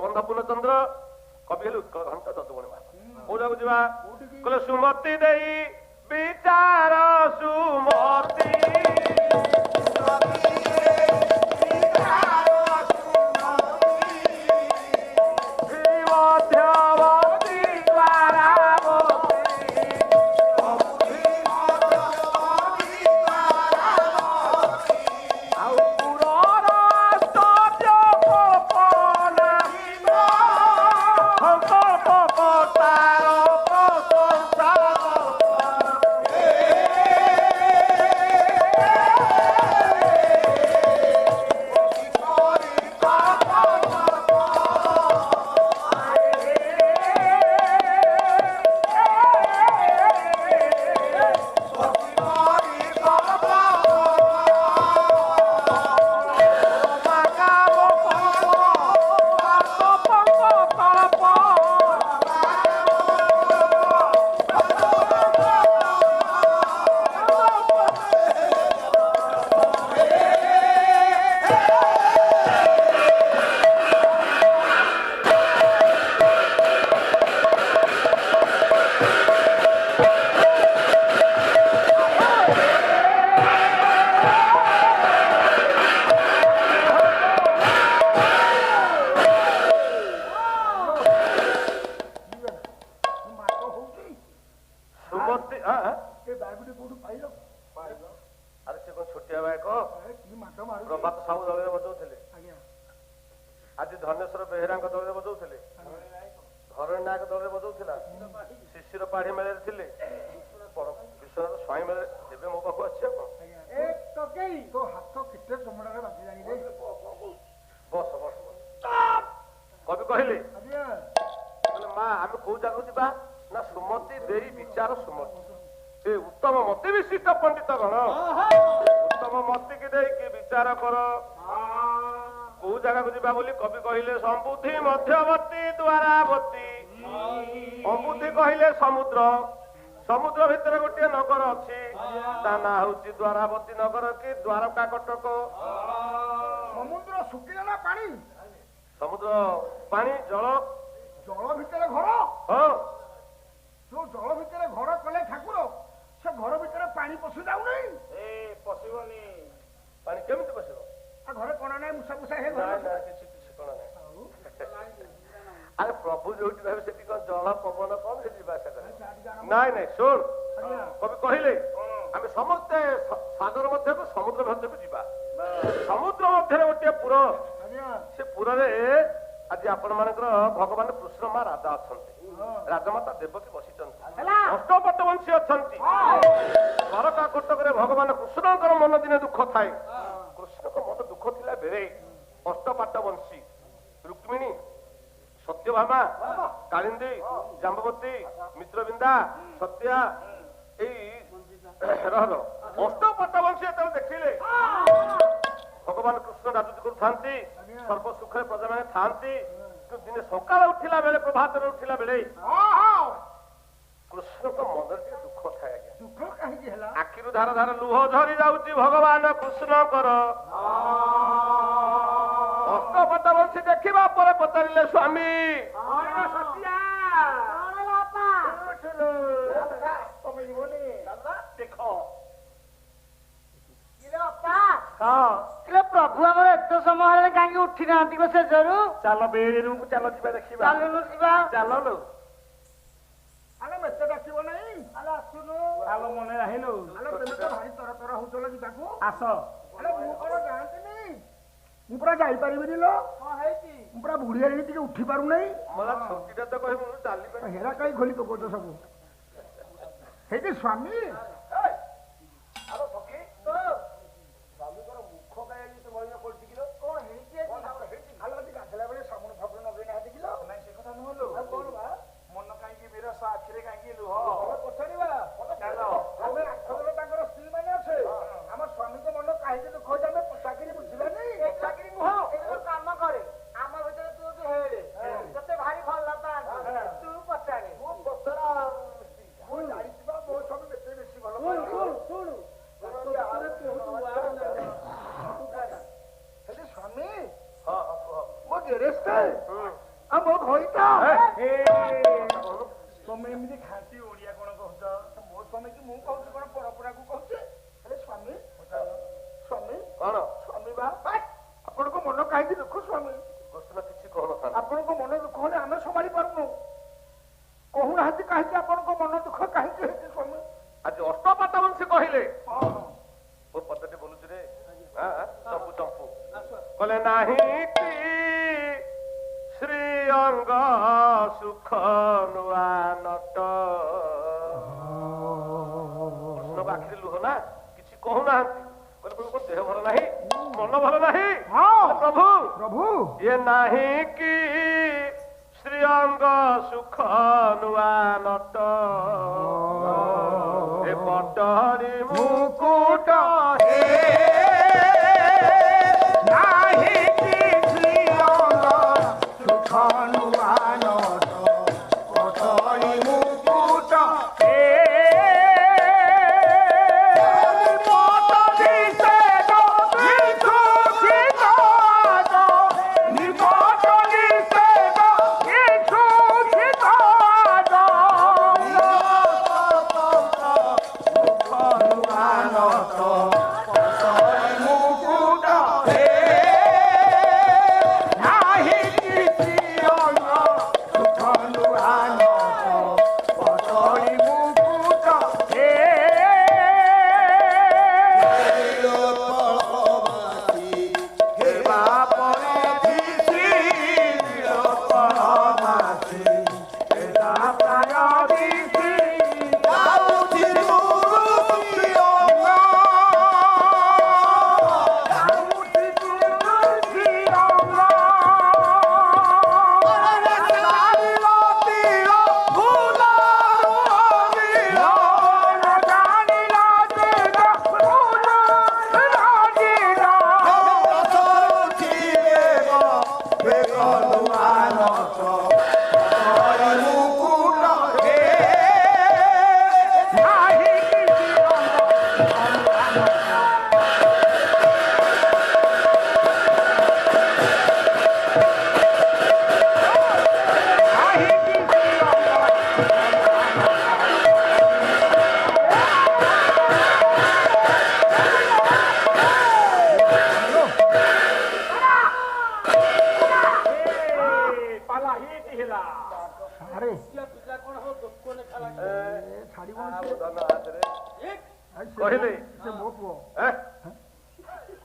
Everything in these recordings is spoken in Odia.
ଦୀନବନ୍ଧ ପୂର୍ଣ୍ଣଚନ୍ଦ୍ର କବି ହେଲେ ଉତ୍କଳ ଘଣ୍ଟ ଯଦୁମଣି ମହାପାତ୍ର। କୋଉଟାକୁ ଯିବା କହିଲେ ସୁମତି ଦେଇ ବିଚାର ସୁମତି ଆଜି ଧନେଶ୍ୱର ବେହେରାଙ୍କ ଦଳରେ ବଜାଉଥିଲେ, ଧରଣୀ ନାୟକ ଦଳରେ ବଜାଉଥିଲା, ଶିଶିର ପାଢୀ ମେଳରେ ଥିଲେ, ବିଶ୍ୱନାଥ ସ୍ୱାଇଁ ମେଳରେ ଏବେ ମୋ ପାଖକୁ ଅଛି। ବସ ବସ କବି କହିଲେ ମା ଆମେ କୋଉ ଜାଗାକୁ ଯିବା ନା ସୁମତି ଦେଇ ବିଚାର ସୁମତି ଏ ଉତ୍ତମ ମତି ବିଶିଷ୍ଟ ପଣ୍ଡିତ ଗଣ ଉତ୍ତମ ମତିକି ଦେଇକି ବିଚାର କର। କୋଉ ଜାଗାକୁ ଯିବା ବୋଲି କବି କହିଲେ ସମ୍ବୁଦ୍ଧି ମଧ୍ୟବର୍ତ୍ତୀ ଦ୍ୱାରାବତୀ। ଅବୁଦ୍ଧି କହିଲେ ସମୁଦ୍ର, ସମୁଦ୍ର ଭିତରେ ଗୋଟିଏ ନଗର ଅଛି, ତା ନାଁ ହଉଛି ଦ୍ୱାରାବତୀ ନଗର କି ଦ୍ୱାରକା କଟକ। ସମୁଦ୍ର ଶୁଖିଲା ନା ପାଣି? ସମୁଦ୍ର ପାଣି ଜଳ, ଜଳ ଭିତରେ ଘର। ହଁ ଯୋଉ ଜଳ ଭିତରେ ଘର କଲେ ଠାକୁର, ସେ ଘର ଭିତରେ ପାଣି ପଶି ଯାଉନି? ପଶିବନି। ପାଣି କେମିତି ପଶିବ? ଘରେ କଣ ନାହିଁ, ମୂଷା ଫୁଷା ହେଇ କିଛି କଣ ନାହିଁ। ଆରେ ପ୍ରଭୁ ଯୋଉଠି ରହିବେ ସେଠି କଣ ଜଳ ପବନ କଣ ସେ ଯିବା ଆସିବା କରିବ? ନାଇଁ ନାଇଁ ଶୁଣ, କବି କହିଲେ ଆମେ ସମସ୍ତେ ସାଗର ମଧ୍ୟକୁ ସମୁଦ୍ର ମଧ୍ୟକୁ ଯିବା। ସମୁଦ୍ର ମଧ୍ୟରେ ଗୋଟିଏ ପୁର, ସେ ପୁରରେ ଆଜି ଆପଣ ମାନଙ୍କର ଭଗବାନ କୃଷ୍ଣ ମା ରାଜା ଅଛନ୍ତି, ରାଜମାତା ଦେବକୀ ବସିଛନ୍ତି, ଅଷ୍ଟପଟବଂଶୀ ଅଛନ୍ତି। ଦ୍ୱାରକା କଟକରେ ଭଗବାନ କୃଷ୍ଣଙ୍କର ମନ ଦିନେ ଦୁଃଖ ଥାଏ। କୃଷ୍ଣଙ୍କ ମନ ଦୁଃଖ ଥିଲା ବେଳେ ଅଷ୍ଟପାଟବଂଶୀ ରୁକ୍ମିଣୀ, ସତ୍ୟଭାମା, କାଳିନ୍ଦୀ, ଜାମ୍ବବତୀ, ମିତ୍ରବିନ୍ଦା, ସତ୍ୟା, ଏଇ ଅଷ୍ଟପାଟବଂଶୀ ଯେତେବେଳେ ଦେଖିଲେ ଭଗବାନ କୃଷ୍ଣ ରାଜୁତି କରୁଥାନ୍ତି, ସର୍ବ ସୁଖରେ ପ୍ରଜାମାନେ ଥାନ୍ତି। ଦିନେ ସକାଳ ଉଠିଲା ବେଳେ, ପ୍ରଭାତରେ ଉଠିଲା ବେଳେ କୃଷ୍ଣଙ୍କ ମନରେ ଟିକେ ଦୁଃଖ ଥାଏ। ଆଜ୍ଞା ଦୁଃଖ କାହିଁକି ହେଲା? ଆଖିରୁ ଧାର ଧାର ଲୁହ ଝରି ଯାଉଛି ଭଗବାନ କୃଷ୍ଣଙ୍କର। ଅଷ୍ଟପଟବଂଶୀ ଦେଖିବା ପରେ ପଚାରିଲେ ସ୍ୱାମୀ ପ୍ରଭୁ ଆମର ଏତେ ସମୟ ହେଲେ କାହିଁକି ଉଠି ନାହାନ୍ତି ସେ ଜରୁ? ଚାଲ ବେଡି ରୁମକୁ ଚାଲ ଯିବା ଦେଖିବା। ଚାଲୁନୁ ଯିବା। ଚାଲୁ ଆଲୋ ମତେ ଡାକିବ ନାହିଁ? ଆଲୋ ଆସୁନୁ। ଆଲୋ ମନେ ରହିଲୁ। ଆଲୋ ତମେ ତ ଭାରି ତର ତର ହଉଚଲ ଯିବାକୁ। ଆସ। ଆଲୋ ମୁଁ କଣ ଜାଣିନି, ମୁଁ ପୁରା ଯାଇପାରିବିନି ଲୋ। କଣ ହେଇଛି? ମୁଁ ପୁରା ବୁଢୀ ହେଲିଣି, ଟିକେ ଉଠି ପାରୁନାହିଁ। ମୋର ଛୋଟିଟା ତ କହିବୁ ଚାଲି ହେରା କାହିଁ ଖୋଲି ପକଉଛ ସବୁ? ହେଇଟି ସ୍ୱାମୀ ମୋ ଘଇତା ଏ, ତମେ ଏମିତି ଖାଣ୍ଟି ଓଡିଆ କଣ କହୁଛ? ମୋ ସ୍ୱାମୀ କି ମୁଁ କହୁଛି କଣ ପରପରାକୁ କହୁଛି? ହେଲେ ସ୍ୱାମୀ ସ୍ୱାମୀ କଣ ସ୍ୱାମୀ ବା ଆପଣଙ୍କ ମନ କାହିଁକି ଦୁଃଖ ସ୍ୱାମୀ? କୃଷ୍ଣ କିଛି କହୁନଥାନ୍ତି। ଆପଣଙ୍କ ମନ ଦୁଃଖ ହେଲେ ଆମେ ସମ୍ଭାଳି ପାରୁନୁ। କହୁନାହାନ୍ତି କାହିଁକି ଆପଣଙ୍କ ମନ ଦୁଃଖ କାହିଁକି ହେଇଛି ସ୍ୱାମୀ? ଆଜି ଅଷ୍ଟପାଟ ବଂଶୀ କହିଲେ ହଁ ମୋ ପଦଟି ବୋଲୁଛି ରେ ଚମ୍ପୁ ଚମ୍ପୁ କହିଲେ ନାହିଁ କି ଶ୍ରୀ ଅଙ୍ଗ ସୁଖ ନୂଆ ନଟ କୃଷ୍ଣଙ୍କ ଆଖିରେ ଲୁହ ନା କିଛି କହୁନାହାନ୍ତି। କହିଲେ ପ୍ରଭୁ ଦେହ ଭଲ ନାହିଁ ମନ ଭଲ ନାହିଁ। ପ୍ରଭୁ ପ୍ରଭୁ ଇଏ ନାହିଁ କି ଶ୍ରୀ ଅଙ୍ଗ ସୁଖ ନୂଆ ନଟ ଏ ପଟରି ମୁକୁଟ ନାହିଁ କି ଶ୍ରୀଅଙ୍ଗ ସୁଖ ନୂଆ ନଟ ପଟରି ମୁକୁଟ କହିଲେ ସେ ମୋ ପୁଅ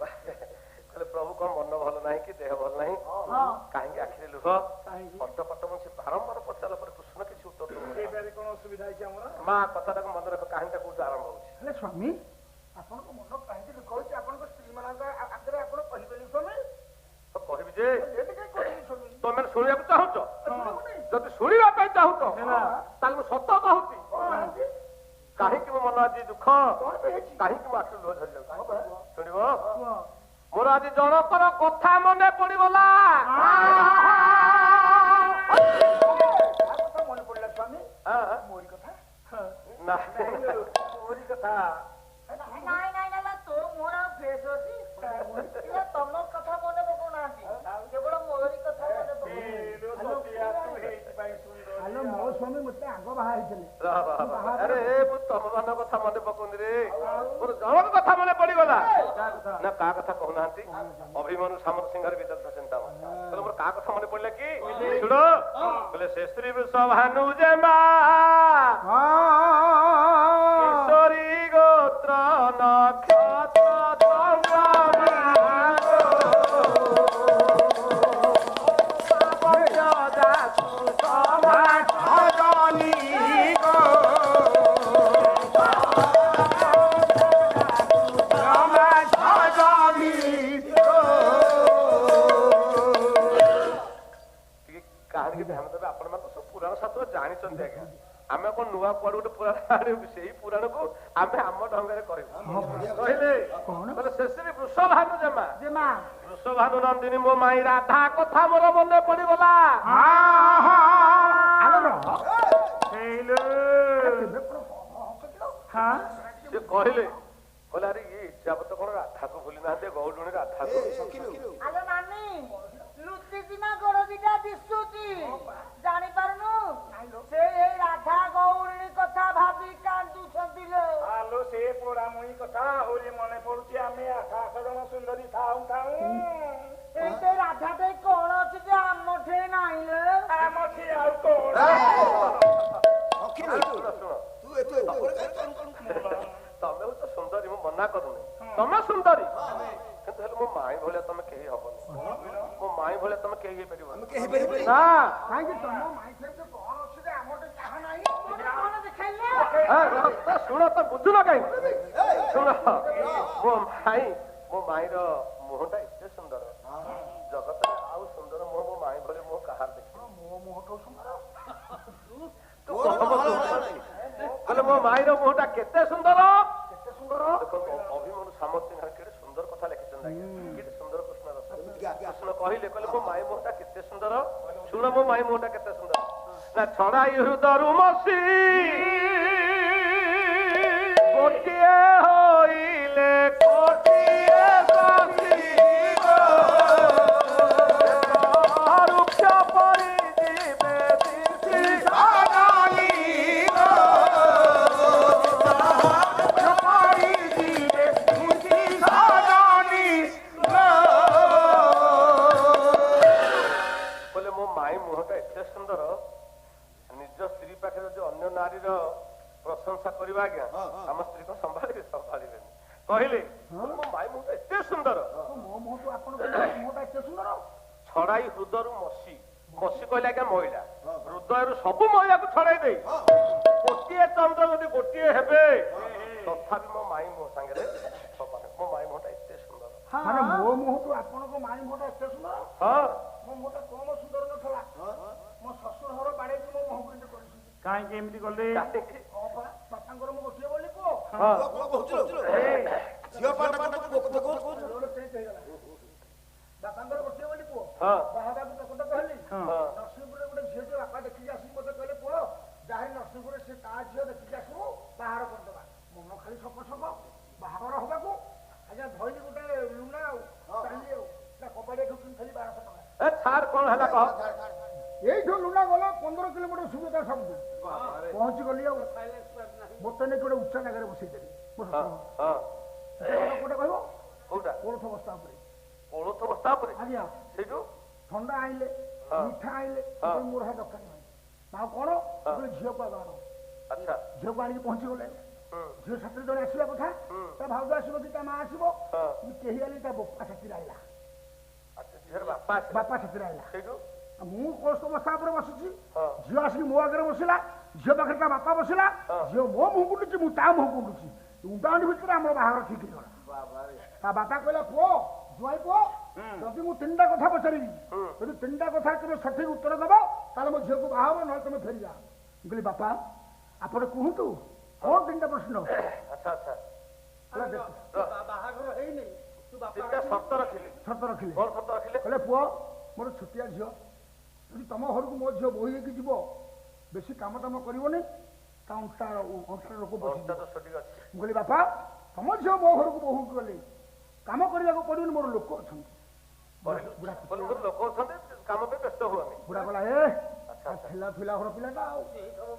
କହିଲେ ପ୍ରଭୁ କଣ ମନ ଭଲ ନାହିଁ କି ଦେହ ଭଲ ନାହିଁ କାହିଁକି ଆଖିରେ ଲୁହ ଅଷ୍ଟପଟ ସେ ବାରମ୍ବାର ପଚାରିଲା ପରେ କୃଷ୍ଣ କିଛି ଉତ୍ତର ଦେଉନାହାନ୍ତି। କଣ ଅସୁବିଧା ହେଇଛି ଆମର? ମା କଥାଟାକୁ ମନେ ରଖ କାହିଁଟା କୋଉଠି ଆରମ୍ଭ ହଉଛି। ହେଲେ ସ୍ୱାମୀ ଆପଣଙ୍କ ମନ କାହିଁକି ଦୁଃଖ ହଉଛି? ଆପଣଙ୍କ ସ୍ତ୍ରୀ ମାନଙ୍କ ଆଗରେ ଆପଣ କହିବେନି ସ୍ୱାମୀ? ତ କହିବି ଯେ ଏମିତି କାହିଁ କହିବି ସ୍ୱାମୀ? ତମେ ଶୁଣିବାକୁ ଚାହୁଁଛ? ଯଦି ଶୁଣିବା ପାଇଁ ଚାହୁଁଛ ତାହେଲେ ମୁଁ ସତ କହୁଛି କାହିଁକି ମୋ ମନ ଆଜି ଦୁଃଖ କାହିଁକି ମୋ ଆଖିରୁ ଲୁହ ଝରି ଯାଉଛି ଶୁଣିବ। ମୋର ଆଜି ଜଣକର କଥା ମନେ ପଡିଗଲା। ମନେ ପଡିଲା ସ୍ୱାମୀ? ମୋରି କଥା ମୋରି କଥା ତମ କଥା ମନେ ପକଉନାହାନ୍ତି କେବଳ ମୋରି କଥା ମନେ ହ୍ୟାଲୋ ମୋ ସ୍ୱାମୀ ମତେ ଆଗ ବାହା ହେଇଥିଲେ। ଆରେ ମୁଁ ତମ ମାନଙ୍କ କଥା ମନେ ପକଉନି ରେ ମୋର ଜଣକ କଥା ମନେ ପଡିଗଲା। ନା କାହା କଥା କହୁନାହାନ୍ତି? ଅଭିମନ୍ୟୁ ସାମନ୍ତ ସିଂହାର ବିଦଗ୍ଧ ଚିନ୍ତାମଣି କହିଲେ ମୋର କାହା କଥା ମନେ ପଡିଲା କି ଶୁଣ କହିଲେ ସେ ସ୍ତ୍ରୀ ବୃଷଭାନୁ ଯେ ମା କିଶୋରୀ ଗୋତ୍ର ନକ୍ଷତ୍ର ଜାଣିଛନ୍ତି ଆଜ୍ଞା ଆମେ କଣ ନୂଆ କୁଆଡେ ଗୋଟେ ପୁରାଣ ଆଣିବୁ ସେଇ ପୁରାଣକୁ ଆମେ ଆମ ଢଙ୍ଗରେ କହିବୁ। କହିଲେ ଶେଷରେ ବୃଷଭାନୁ ଜେମା ବୃଷଭାନୁ ନନ୍ଦିନୀ ମୋ ମାଇ ରାଧା କଥା ମୋର ମନେ ପଡିଗଲା। ସେ କହିଲେ ଆରେ ଇଏ ଇଚ୍ଛାପତ କଣ ରାଧାକୁ ଭୁଲି ନାହାନ୍ତି ଗୌଡୁଣୀ ରାଧାକୁ। ଆଲୋ ନାନୀ ଲୁଚି ସିନା ଗୋଡ ଦିଟା ଦିଶୁଛି ତମେ ହଉଛ ସୁନ୍ଦରୀ, ମୁଁ ମନା କରୁନି, ତମେ ସୁନ୍ଦରୀ, କିନ୍ତୁ ହେଲେ ମୋ ମାଇଁ ଭଳିଆ ତମେ କେହି ହବନି, ମୋ ମାଇଁ ଭଳିଆ ତମେ କେହି ହେଇପାରିବନି। ନା କାହିଁକି ତମ ମାଇଁ ସେମିତି କଣ ଅଛି ଯେ ଆମର ଚାହା ନାହିଁ? ଶୁଣ, ତ ବୁଝୁନ କାହିଁକି? ଶୁଣ, ମୋ ମାଇଁର ମୁହଁଟା ଏତେ ସୁନ୍ଦର, ଜଗତରେ ଆଉ ସୁନ୍ଦର ମୁହଁ ମୋ ମାଇଁ ଭଳି ମୁହଁ କାହାର ଦେଖିବ? ମୋ ମୁହଁଠୁ ସୁନ୍ଦର। କହିଲେ ମୋ ମାଇଁର ମୁହଁଟା କେତେ ସୁନ୍ଦର, କେତେ ସୁନ୍ଦର। ଦେଖନ୍ତୁ ଅଭିମନ୍ୟୁ ସାମର୍ଥ୍ୟ କେତେ ସୁନ୍ଦର କଥା ଲେଖିଛନ୍ତି ଆଜ୍ଞା, କେତେ ସୁନ୍ଦର କୃଷ୍ଣ ରସ। କୃଷ୍ଣ କହିଲେ ମୋ ମାଇଁ ମୁହଁଟା କେତେ ସୁନ୍ଦର, ଶୁଣ ମୋ ମାଇଁ ମୁହଁଟା କେତେ ସୁନ୍ଦର। ନା ଛଡାଇ ହୃଦରୁ ମସି ଗୋଟିଏ ହୋଇଲେ କୋଟିଏ ବସିବ, ବୃକ୍ଷ ପରି ଯିବେ ଦିଶି ଅନାଇବ, ପରି ଯିବେ ଦିଶି ଅନାଇବ। କହିଲେ ମୋ ମାଇଁ ମୁହଁଟା ଏତେ ସୁନ୍ଦର, ନିଜ ସ୍ତ୍ରୀ ପାଖରେ ଯଦି ଅନ୍ୟ ନାରୀର ପ୍ରଶଂସା କରିବା ଆଜ୍ଞା, ଆମ ସ୍ତ୍ରୀକୁ ସମ୍ଭାଳିବେ? ସମ୍ଭାଳିବେନି। କହିଲେ ମୋ ମାଇଁ ମୁହଁଟା ଏତେ ସୁନ୍ଦର, ମୋ ମୁହଁଠୁ ଆପଣଙ୍କ ମୁହଁଟା ଏତେ ସୁନ୍ଦର। ଛଡାଇ ହୃଦୟରୁ ମସି, ମସି କହିଲେ ଆଜ୍ଞା ମଇଳା, ହୃଦୟରୁ ସବୁ ମଇଳାକୁ ଛଡାଇ ଦେଇ ଗୋଟିଏ ଚନ୍ଦ୍ର ଯଦି ଗୋଟିଏ ହେବେ, ତଥାପି ମୋ ମାଇଁ ମୁହଁ ସାଙ୍ଗରେ ସମାନ। ମୋ ମାଇଁ ମୁହଁଟା ଏତେ ସୁନ୍ଦର। ମାନେ ମୋ ମୁହଁଠୁ ଆପଣଙ୍କ ମାଇଁ ମୁହଁଟା ଏତେ ସୁନ୍ଦର? ହଁ, ମୋ ମୁହଁଟା କମ ସୁନ୍ଦର ନଥିଲା। ମୋ ଶ୍ୱଶୁର ଘର ବାଡେଇକି ମୋ ମୁହଁକୁ ଏମିତି କରିଛନ୍ତି। କାହିଁକି ଏମିତି କଲେ? ବାପାଙ୍କର ମୁଁ ଗୋଟିଏ ବୋଲି ପୁଅ। ବାପାଙ୍କର ଗୋଟିଏ ବୋଲି ପୁଅ, ବାହାବାକୁ ଚକଟ କହିଲି। ନରସିଂହପୁରରେ ଗୋଟେ ଝିଅଟେ ବାପା ଦେଖିକି ଆସିକି ମତେ କହିଲେ, ପୁଅ ଯାହାରି ନରସିଂହପୁରରେ ସେ ତା ଝିଅ ଦେଖିକି ଆସିବୁ, ବାହାର କରିଦବା। ମନ ଖାଲି ସକ ସକ ବାହାଘର ହବାକୁ। ଆଜ୍ଞା ଧଇଲି ଗୋଟେ ଲୁନା ଆଉ ଚାଲି ଆଉ କବାଡି ଖାଲି 1200 ଟଙ୍କା। ଛାଡ କଣ ହେଲା କହ। এইঠু লুনা গলা 15 কিলোমিটার সুবিধা সবু পৌঁছি গলি আর মতো নেই গোটে উচ্চ জায়গায় বসাই দেলি গোটে কহ কোটা কোলথ বস্তা উপরে কোলথ বস্তা উপরে আজ্ঞা সেইটু ঠন্ডা আইলে মিঠা আইলে মোর হা দরকার নাই না কোন ঝিওকে আগার আচ্ছা ঝিওকে আনিকি পৌঁছি গলে ঝিও সাথে জন আসবা কথা তা ভাউজ আসব কি তা মা আসব কেহি আলি তা বাপা সাথে আইলা আচ্ছা ঝিওর বাপা সাথে আইলা সেইটু ମୁଁ କଷ୍ଟ ବସ୍ତା ଉପରେ ବସିଛି ଝିଅ ଆସିକି ମୋ ଆଗରେ ବସିଲା ଝିଅ ପାଖରେ ତା ବାପା ବସିଲା ଝିଅ ମୋ ମୁହଁ କୁଣ୍ଡୁଛି ମୁଁ ତା ମୁହଁ କୁଣ୍ଡୁଛି ଉଣ୍ଡାଉଣ୍ଡି ଭିତରେ ଆମର ବାହାଘର ଠିକ ହେଇଗଲା ତା ବାପା କହିଲା ପୁଅ ଜୁଆଇ ପୁଅ ଯଦି ମୁଁ 3ଟା କଥା ପଚାରିବି ଯଦି 3ଟା କଥା ତମେ ସଠିକ ଉତ୍ତର ଦବ ତାହେଲେ ମୋ ଝିଅକୁ ବାହା ହବ ନହେଲେ ତମେ ଫେରିଯା ମୁଁ କହିଲି ବାପା ଆପଣ କୁହନ୍ତୁ କଣ 3ଟା ପ୍ରଶ୍ନ ଆଚ୍ଛା ଆଚ୍ଛା ବାହାଘର ହେଇନି ସର୍ତ୍ତ ରଖିଲେ ସର୍ତ୍ତ ରଖିଲେ କଣ ସର୍ତ୍ତ ରଖିଲେ କହିଲେ ପୁଅ ମୋର ଛୋଟିଆ ଝିଅ ଯଦି ତମ ଘରକୁ ମୋ ଝିଅ ବୋହି ହେଇକି ଯିବ ବେଶୀ କାମ ଦାମ କରିବନି ତା ଅଣ୍ଟାର ଲୋକ ବସି ମୁଁ କହିଲି ବାପା ତମ ଝିଅ ମୋ ଘରକୁ ବୋହୁ ଗଲେ କାମ କରିବାକୁ ପଡିବନି ମୋର ଲୋକ ଅଛନ୍ତି ଲୋକ ଅଛନ୍ତି କାମ ପାଇଁ ବ୍ୟସ୍ତ ହୁଅନି ବୁଢା କହିଲା ଏ ଥିଲା ଥିଲା ଘର ପିଲାଟା ଆଉ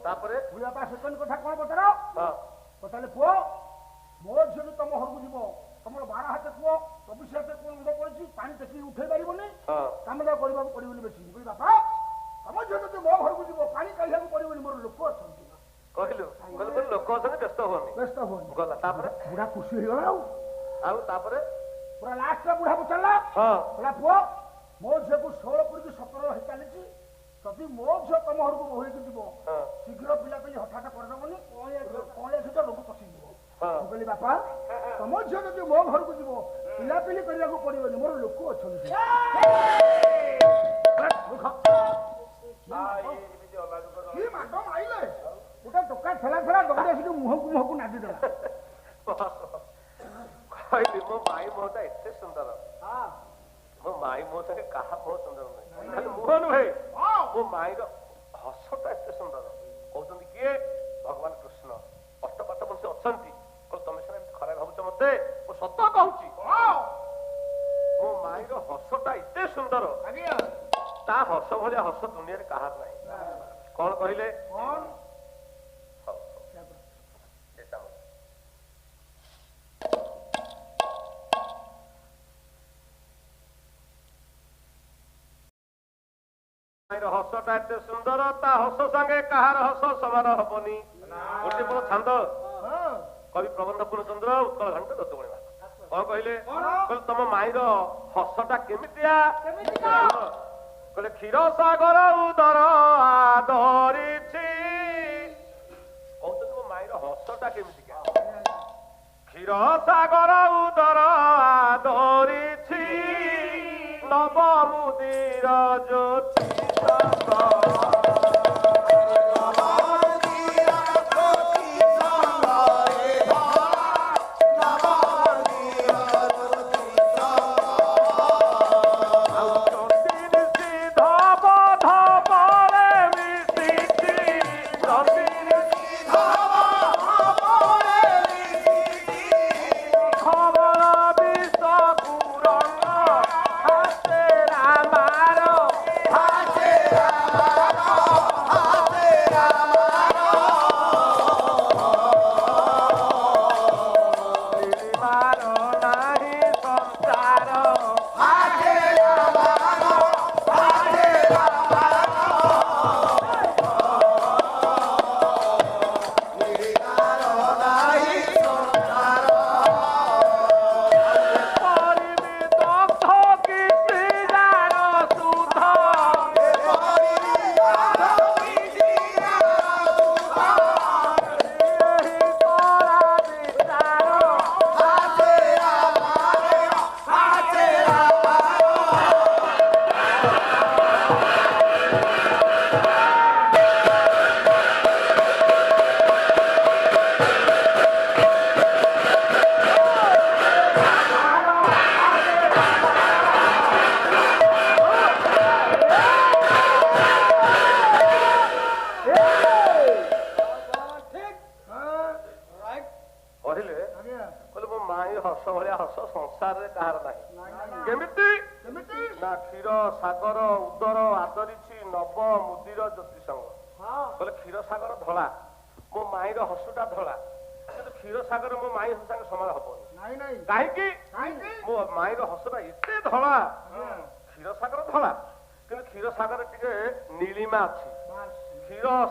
ତାପରେ ବୁଢା ବାପା ସେକେଣ୍ଡ କଥା କଣ ପଚାର ପଚାରିଲେ ପୁଅ ମୋ ଝିଅ ଯଦି ତମ ଘରକୁ ଯିବ ତମର 12 ହାତ ପୁଅ 24 ହାତ ପୁଅ ମୁଣ୍ଡ ପଡିଛି ପାଣି ଟେକିକି ଉଠେଇ ପାରିବନି କାମ ଦାମ କରିବାକୁ ପଡିବନି ବେଶୀ ମୁଁ କହିଲି ବାପା ତମ ଝିଅ ଯଦି ମୋ ଘରକୁ ଯିବ ପାଣି କାଢିବାକୁ ପଡିବନି ମୋର ଲୋକ ଅଛନ୍ତି କହିଲୁ ଲୋକ ଅଛନ୍ତି ବ୍ୟସ୍ତ ହୁଅନି ଗଲା ତାପରେ ବୁଢା ଖୁସି ହେଇଗଲା ଆଉ ତାପରେ ପୁରା ଲାଷ୍ଟରେ ବୁଢା ପଚାରିଲା କହିଲା ପୁଅ ମୋ ଝିଅକୁ 16 ପୁରିକି 17 ହେଇ ଚାଲିଛି ଯଦି ମୋ ଝିଅ ତମ ଘରକୁ ବୋହିକି ଯିବ ଶୀଘ୍ର ପିଲା ପାଇଁ ହଠାତ କରିଦବନି କଅଁଳିଆ ଝିଅ ରୋଗ ପଶିଯିବ ମୁଁ କହିଲି ବାପା ତମ ଝିଅ ଯଦି ମୋ ଘରକୁ ଯିବ ପିଲାପିଲି କରିବାକୁ ପଡିବନି ମୋର ଲୋକ ଅଛନ୍ତି ଗୋଟେ ଟୋକା ଠେଲା ଦୌଡ଼ି ଆସିକି ମୁହଁକୁ ନାଦିଦେଲା କହିଲି ମୋ ମାଇଁ ମୁହଁଟା ଏତେ ସୁନ୍ଦର ମୋ ମାଇଁ ମୁହଁ ସାଙ୍ଗେ କାହା ମୁହଁ ସୁନ୍ଦର ନୁହେଁ ଖାଲି ମୁହଁ ନୁହେଁ ମୋ ମାଇଁର ହସଟା ଏତେ ସୁନ୍ଦର କହୁଛନ୍ତି କିଏ ଭଗବାନ କୃଷ୍ଣ ଅଷ୍ଟପାଠ ବଂଶୀ ଅଛନ୍ତି ତମେ ସିନା ଏମିତି ଖରାପ ଭାବୁଛ ମତେ ମୁଁ ସତ କହୁଛି ମୋ ମାଇଁର ହସଟା ଏତେ ସୁନ୍ଦର ତା ହସ ଭଳିଆ ହସ ଦୁନିଆରେ କାହାର ନାହିଁ କଣ କହିଲେ ହସଟା ଏତେ ସୁନ୍ଦର ତା ହସ ସାଙ୍ଗେ କାହାର ହସ ସମାନ ହବନି। ଗୋଟେ ବଡ ଛାନ୍ଦ କବି ପ୍ରବନ୍ଧ ପୂର୍ଣ୍ଣଚନ୍ଦ୍ର ଉତ୍କଳ ଘଣ୍ଟ ଦତ୍ତମଣି କଣ କହିଲେ? କହିଲେ ତମ ମାଇର ହସଟା କେମିତିଆ? କହିଲେ କ୍ଷୀର ସାଗର ଉଦର ଆଦରିଛି। କହୁଛନ୍ତି ମୋ ମାଇର ହସଟା କେମିତିକା? କ୍ଷୀର ସାଗର ଉଦର ଆଦରିଛି ନବ ମୁଦିର ଜ୍ୟୋତି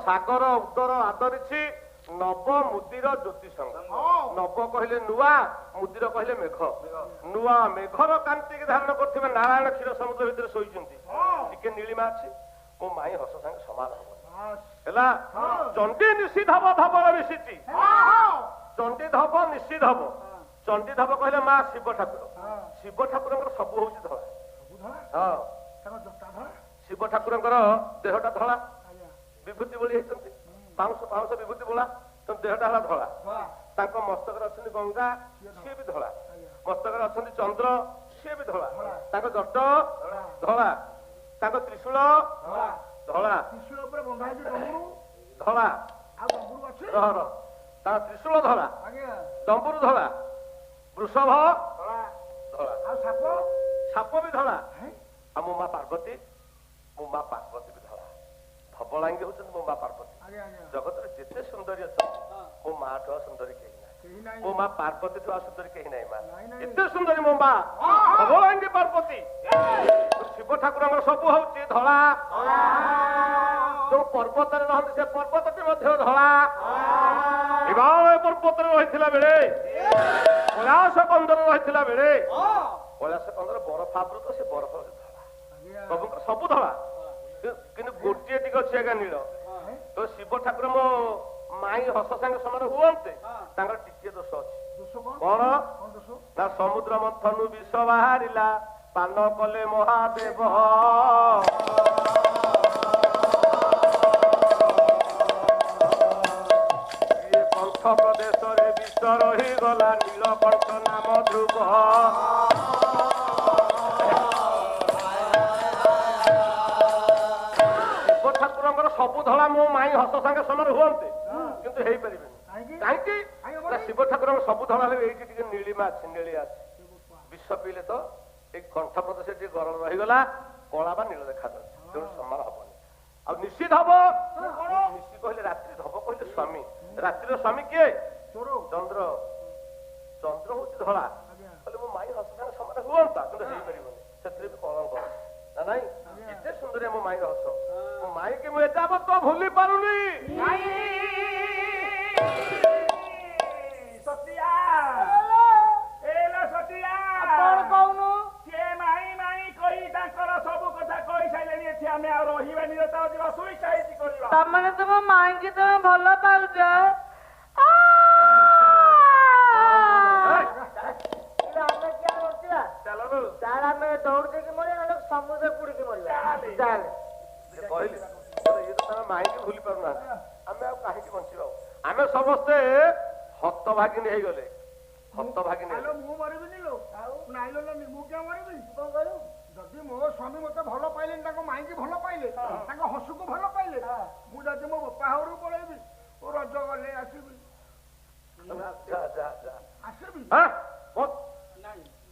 ସାଗର ଉଦର ଆଦରିଛି ନବ ମୁଦିର ଜ୍ୟୋତିଷଙ୍ଗ। ନବ କହିଲେ ନୂଆ, ମୁଦିର କହିଲେ ମେଘ। ନୂଆ ମେଘର କାନ୍ତିକି ଧାରଣ କରୁଥିବା ନାରାୟଣ କ୍ଷୀର ସମୁଦ୍ର ଭିତରେ ଶୋଇଛନ୍ତି। ଟିକେ ନୀଳିମା ଅଛି, ମୋ ମାଇଁ ହସ ସାଙ୍ଗେ ସମାନ ହବ ହେଲା। ଚଣ୍ଡୀ ନିଷିଧବ ଧବଳ ମିଶିଛି। ଚଣ୍ଡୀ ଧବ ନିଷିଧବ। ଚଣ୍ଡୀ ଧବ କହିଲେ ମା ଶିବ ଠାକୁର। ଶିବ ଠାକୁରଙ୍କର ସବୁ ହଉଛି ଧଳା। ହଁ, ଶିବ ଠାକୁରଙ୍କର ଦେହଟା ଧଳା, ବିଭୂତି ବୋଳି ହେଇଛନ୍ତି, ପାଉଁଶ ପାଉଁଶ ବିଭୂତି ବୋଳା, ଦେହଟା ହେଲା ଧଳା। ତାଙ୍କ ମସ୍ତକରେ ଅଛନ୍ତି ଗଙ୍ଗା, ସିଏ ବି ଧଳା। ମସ୍ତକରେ ଅଛନ୍ତି ଚନ୍ଦ୍ର, ସିଏ ବି ଧଳା। ତାଙ୍କ ଜଟ ଧଳା, ତାଙ୍କ ତ୍ରିଶୂଳ ଧଳା, ଧଳା, ତାଙ୍କ ତ୍ରିଶୂଳ ଧଳା, ଡମ୍ବୁରୁ ଧଳା, ବୃଷଭ ଧଳା, ସାପ ବି ଧଳା। ଆଉ ମୋ ମା ପାର୍ବତୀ, ମୋ ମା ପାର୍ବତୀ ବି ଧଳା। ଧବଳାଙ୍ଗୀ ହଉଛନ୍ତି ମୋ ମା ପାର୍ବତୀ। ଜଗତରେ ଯେତେ ସୁନ୍ଦରୀ ଅଛନ୍ତି, ମୋ ମା ଠୁ ଆଉ ସୁନ୍ଦରୀ କେହି ନାହିଁ। ମୋ ମା ପାର୍ବତୀ ଠୁ ଆଉ ସୁନ୍ଦରୀ କେହି ନାହିଁ। ମା ଏତେ ସୁନ୍ଦରୀ ମୋ ମା ଧବଳାଙ୍ଗୀ ପାର୍ବତୀ। ଶିବ ଠାକୁରଙ୍କର ସବୁ ହଉଛି ଧଳା। ଯୋଉ ପର୍ବତରେ ରହନ୍ତି ସେ ପର୍ବତଟି ମଧ୍ୟ ଧଳା। ହିମାଳୟ ପର୍ବତରେ ରହିଥିଲା ବେଳେ, କୈଳାସ କନ୍ଦର ରହିଥିଲା ବେଳେ, କୈଳାସ କନ୍ଦର ବରଫାବୃତ, ସେ ବରଫ ଧଳା। ପ୍ରଭୁଙ୍କର ସବୁ ଧଳା, କିନ୍ତୁ ଗୋଟିଏ ଟିକେ ଅଛି ଆଜ୍ଞା ନୀଳ। ତ ଶିବ ଠାକୁର ମୋ ମାଇଁ ହସ ସାଙ୍ଗେ ସମାନ ହୁଅନ୍ତେ, ତାଙ୍କର ଟିକେ ଦୋଷ ଅଛି। କଣ ନା ସମୁଦ୍ର ମନ୍ଥନୁ ବିଷ ବାହାରିଲା, ପାନ କଲେ ମହାଦେବ। କଣ୍ଠ ପ୍ରଦେଶରେ ବିଷ ରହିଗଲା, ନୀଳକଣ୍ଠ ନାମ ଧ୍ରୁବ। ସବୁ ଧଳା ମୋ ମାଇଁ ହସ ସାଙ୍ଗେ ସମାନ ହୁଅନ୍ତେ, କିନ୍ତୁ ହେଇପାରିବେନି। କାହିଁକି ନା ଶିବ ଠାକୁରଙ୍କ ସବୁ ଧଳା ହେଲେ ଏଇଠି ଟିକେ ନୀଳିମା ଅଛି, ନେଳିଆ ଅଛି। ବିଷ ପିଇଲେ ତ ଏଇ କଣ୍ଠ ପ୍ରଦେଶରେ ଟିକେ ଗରମ ରହିଗଲା, କଳା ବା ନୀଳ ଦେଖାଯାଉଛି, ତେଣୁ ସମାନ ହବନି। ଆଉ ନିଷିଧ ହବ। ନିଶି କହିଲେ ରାତ୍ରି, ଧବ କହିଲେ ସ୍ୱାମୀ। ରାତ୍ରିର ସ୍ୱାମୀ କିଏ? ଚନ୍ଦ୍ର। ଚନ୍ଦ୍ର ହଉଛି ଧଳା। କହିଲେ ମୋ ମାଇଁ ହସ ସାଙ୍ଗେ ସମାନ ହୁଅନ୍ତା, କିନ୍ତୁ ହେଇପାରିବନି। ସେଥିରେ ବି କଳଙ୍କ ନା ନାଇଁ। ଏତେ ସୁନ୍ଦର ମୋ ମାଇଁର ହସ। ମାଇକି ମୁଁ ଏଯାବତ ଭୁଲି ପାରୁନି। ସତିଆ ଏଲା ସତିଆ କଣ କହୁନୁ? ସିଏ ମାଇ ମାଇ କହି ତାଙ୍କର ସବୁ କଥା କହି ସାରିଲେଣି। ଏଠି ଆମେ ଆଉ ରହିବାନି, ଯିବା ସୁଇସାଇଡ୍ କରିବା। ତାମାନେ ତମ ମାଇଁକି ତମେ ଭଲ ପାଉଛ? ଆମେ ଦୌଡିକି ମରିବା, ନହେଲେ ସମୁଦ୍ର ବୁଡିକି ମରିବା। ଚାଲେ କହିଲି ଇଏ ତ ତମେ ମାଇକି ଭୁଲି ପାରୁନାହାନ୍ତି, ଆମେ ଆଉ କାହିଁକି ବଞ୍ଚିବା? ଆମେ ସମସ୍ତେ ହତଭାଗିନୀ ହେଇଗଲେ। ହତଭାଗିନୀ ମୁଁ ମରିବିନି ଲୋ। ଆଉ ନାଇଲୋ ମୁଁ କିଆ ମରିବି? କଣ କହିଲୁ? ଯଦି ମୋ ସ୍ୱାମୀ ମତେ ଭଲ ପାଇଲେନି, ତାଙ୍କ ମାଇକି ଭଲ ପାଇଲେ, ତାଙ୍କ ହସୁକୁ ଭଲ ପାଇଲେ, ମୁଁ ଯଦି ମୋ ବାପା ଘରକୁ ପଳେଇବି, ଓ ରଜ ଗଲେ ଆସିବି। ଆସିବି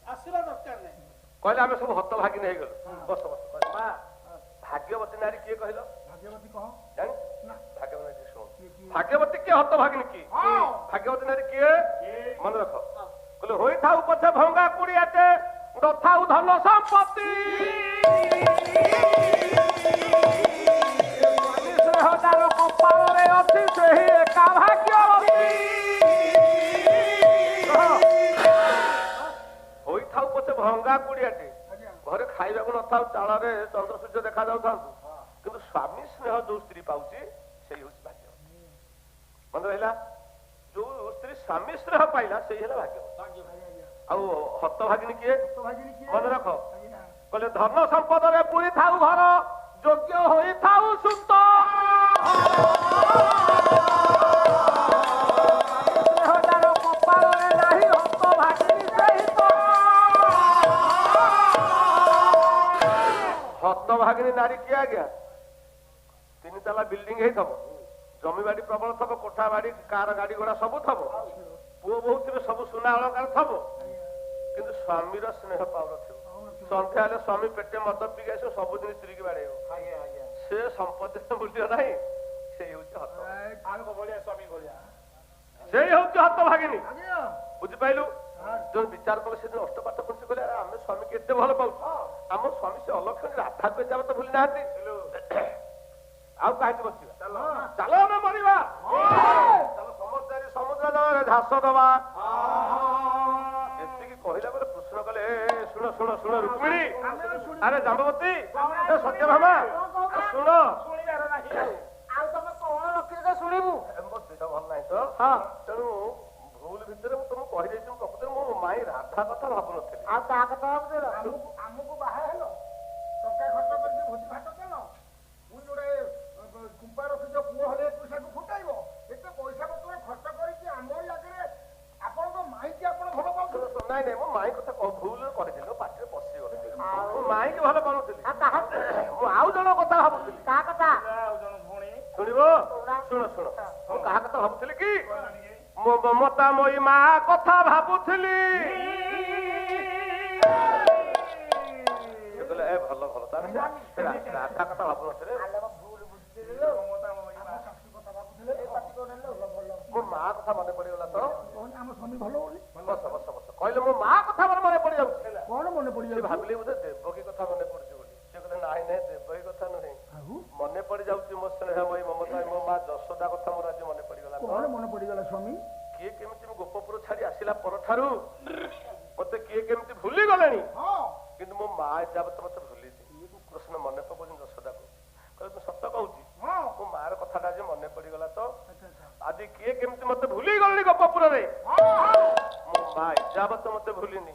ଆସିବା ଦରକାର ନାହିଁ। କହିଲେ ଆମେ ସବୁ ହତଭାଗିନୀ ହେଇଗଲୁ। ବସ ବସ। ମା ଭାଗ୍ୟବତୀ ନାରୀ କିଏ କହିଲ? ଭାଗ୍ୟବତୀ କହ। ଜାଣି ଭାଗ୍ୟବତୀ ଶୁଣ। ଭାଗ୍ୟବତୀ କିଏ, ହତଭାଗିନୀ କିଏ? ଭାଗ୍ୟବତୀ ନାରୀ କିଏ ମନେ ରଖ। କହିଲେ ହୋଇଥାଉ ପଛେ ଭଙ୍ଗା କୁଡ଼ିଆଟେ, ନଥାଉ ଧନ ସମ୍ପତ୍ତି, ସ୍ନେହଦାର କପାଳରେ ଅଛି ସେହି ଏକା ଭାଗ୍ୟବତୀ। ହୋଇଥାଉ ପଛେ ଭଙ୍ଗା କୁଡ଼ିଆଟେ, ଘରେ ଖାଇବାକୁ ନଥାଉ, ଚାଳରେ ଚନ୍ଦ୍ର ସୂର୍ଯ୍ୟ ଦେଖା ଯାଉଥାନ୍ତୁ, କିନ୍ତୁ ସ୍ୱାମୀ ସ୍ନେହ ଯୋଉ ସ୍ତ୍ରୀ ପାଉଛି ସେଇ ହଉଛି ଭାଗ୍ୟ। ମନେ ରହିଲା? ଯୋଉ ସ୍ତ୍ରୀ ସ୍ୱାମୀ ସ୍ନେହ ପାଇଲା ସେଇ ହେଲା ଭାଗ୍ୟ। ଆଉ ହତଭାଗିନୀ କିଏ ମନେ ରଖ। କହିଲେ ଧନ ସମ୍ପଦରେ ପୁରୀ ଥାଉ ଘର, ଯୋଗ୍ୟ ହୋଇଥାଉ ସୁତ, ସ୍ନେହଦାର କପାଳରେ ନାହିଁ ହତଭାଗିନୀ ସହିତ। ହତଭାଗିନୀ ନାରୀ କିଏ ଆଜ୍ଞା? 3 ତାଲା ବିଲ୍ଡିଂ ହେଇଥିବ, ଜମିବାଡି ପ୍ରବଳ ଥବ, କୋଠା ବାଡି କାର ଗାଡି ଘୋଡା ସବୁ ଥବ, ପୁଅ ବୋହୁ ଥିବେ, ସବୁ ସୁନା ଅଳଙ୍କାର ଥବ, କିନ୍ତୁ ସ୍ୱାମୀର ସ୍ନେହ ପାଉନଥିବ। ସନ୍ଧ୍ୟା ହେଲେ ସ୍ୱାମୀ ପେଟେ ମଦ ପିଇକି ଆସିବ, ସବୁଦିନ ସ୍ତ୍ରୀକି ବାଡେଇବ। ସେ ସମ୍ପତ୍ତିର ମୂଲ୍ୟ ନାହିଁ। ସେଇ ହଉଛି ସେଇ ହଉଛି ହତଭାଗିନୀ। ବୁଝିପାରିଲୁ? ଯୋଉ ବିଚାର କଲେ ସେଦିନ ଅଷ୍ଟପାଠ ପଢିଛି, କହିଲେ ଆମେ ସ୍ୱାମୀକି ଏତେ ଭଲ ପାଉଛୁ, ଆମ ସ୍ୱାମୀ ସେ ଅଲକ୍ଷଣୀ ରାଧାକୁ ଏଯାବତ ଭୁଲି ନାହାନ୍ତି, ଆଉ କାହିଁକି ବସିବା? ଚାଲ ଆମେ ମରିବା। ଚାଲ ସମସ୍ତେ ସମୁଦ୍ର ଜଳରେ ଘାସ ଦବା। ଏତିକି କହିଲା ପରେ କୃଷ୍ଣ କଲେ ଶୁଣ ଶୁଣ ଶୁଣ ରୁକ୍ମିଣୀ, ଆରେ ଜାମ୍ବବତୀ, ସତ୍ୟଭାମା, ଶୁଣ। ଆଉ ତମେ କଣ ରଖିଛ ଶୁଣିବୁ? ମୋ ଦେହ ଭଲ ନାହିଁ ତ, ତେଣୁ ଭୁଲ ଭିତରେ ମୁଁ ତମକୁ କହିଦେଇଛି। ପ୍ରକୃତରେ ମୋ ମାଇଁ ରାଧା କଥା ଭାବୁନଥିଲି। ଆଉ ତା କଥା ଭାବୁଥିଲ? ଆମକୁ ବାହା ହେଲ, ଟଙ୍କା ଖର୍ଚ୍ଚ କରିକି ଭୋଜି ଭାତ କଲ, ମୁଁ ଯୋଉଟା କୁମ୍ପା ରଖିଛ ପୁଅ ହେଲେ ପଇସାକୁ ଫୁଟାଇବ, ଏତେ ପଇସା ପତ୍ର ଖର୍ଚ୍ଚ କରିକି ଆମରି ଆଗରେ ଆପଣଙ୍କ ମାଇକି ଆପଣ ଭଲ ପାଉଥିଲେ। ନାଇଁ ନାଇଁ, ମୋ ମାଇଁ କଥା ଭୁଲରେ କହିଥିଲି, ପାଟିରେ ପଶିଗଲି। ମୋ ମାଇଁକି ଭଲ ପାଉନଥିଲି, ମୁଁ ଆଉ ଜଣ କଥା ଭାବୁଥିଲି। କାହା କଥା? ଶୁଣିବ? ଶୁଣ ଶୁଣ, ମୁଁ କାହା କଥା ଭାବୁଥିଲି କି? ମୋ ମମତା ମୟୀ ମା କଥା ଭାବୁଥିଲି। ଭଲ ଭଲ, ରାଧା କଥା ଭାବୁନଥିଲେ, ମୋ ମା କଥା ମନେ ପଡିଗଲା ତ। ଆମ ସ୍ୱାମୀ ଭଲ ବୋଲି ବସ ବସ ବସ। କହିଲେ ମୋ ମା କଥା ମୋର ମନେ ପଡିଯାଉଛି। କଣ ମନେ ପଡିଯାଉଛି? ଭାବିଲି ବୋଧେ ଦେବକୀ କଥା ମନେ ପଡୁଛି ବୋଲି। ସେ କହିଲେ ନାଇଁ ନାଇଁ, ଦେବକୀ କଥା ନୁହେଁ, ମନେ ପଡିଯାଉଛି ମୋ ସ୍ନେହମୟୀ ମମତା ମୋ ମା ଯଶୋଦା କଥା ମୋର ଆଜି ମନେ ପଡିଗଲା। କଣ ମନେ ପଡିଗଲା ସ୍ୱାମୀ? କିଏ କେମିତି ମୁଁ ଗୋପପୁର ଛାଡି ଆସିଲା ପରଠାରୁ ମତେ କିଏ କେମିତି ଭୁଲି ଗଲେଣି, କିନ୍ତୁ ମୋ ମା ଏଯାବତ ମତେ ଭୁଲିଛି। କୃଷ୍ଣ ମନେ ପକଉଛନ୍ତି ଯଶୋଦାକୁ। କହିଲେ ତୁ ସତ କହୁଛି, ମୋ ମାର କଥାଟା ଆଜି ମନେ ପଡିଗଲା ତ। ଆଜି କିଏ କେମିତି ମତେ ଭୁଲି ଗଲେଣି ଗୋପପୁରରେ, ମୋ ମା ଏଯାବତ ମତେ ଭୁଲିନି।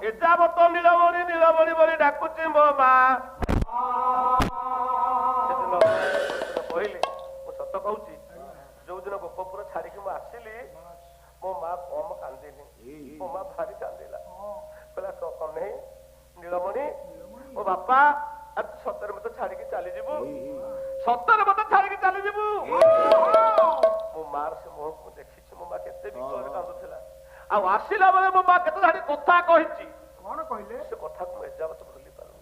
ଏଯାବତ ନୀଳମଣି ନୀଳମଣି ବୋଲି ଡାକୁଛି ମୋ ମା। ସେଦିନ କହିଲେ, ମୁଁ ସତ କହୁଛି, ଯୋଉଦିନ ଗୋପପୁର ଛାଡିକି ମୁଁ ଆସିଲି, ମୋ ମା କମ କାନ୍ଦିନି, ମୋ ମା ଭାରି କାନ୍ଦିଲା। କହିଲା କହ୍ନେଇ, ନୀଳମଣି, ମୋ ବାପା, ତୁ ସତରେ ମତେ ଛାଡିକି ଚାଲିଯିବୁ? ସତରେ ମତେ ଛାଡିକି ଚାଲିଯିବୁ? ମୋ ମାର ସେ ମୁହଁକୁ ମୁଁ ଦେଖିଛି, ମୋ ମା କେତେ ବିକଳରେ କାନ୍ଦୁଥିଲା। ଆଉ ଆସିଲା ବେଳେ ମୋ ମା କେତେ ଧାଡି କଥା କହିଛି। କଣ କହିଲେ? ସେ କଥାକୁ ମୁଁ ଏଯାବତ ଭୁଲି ପାରୁନି।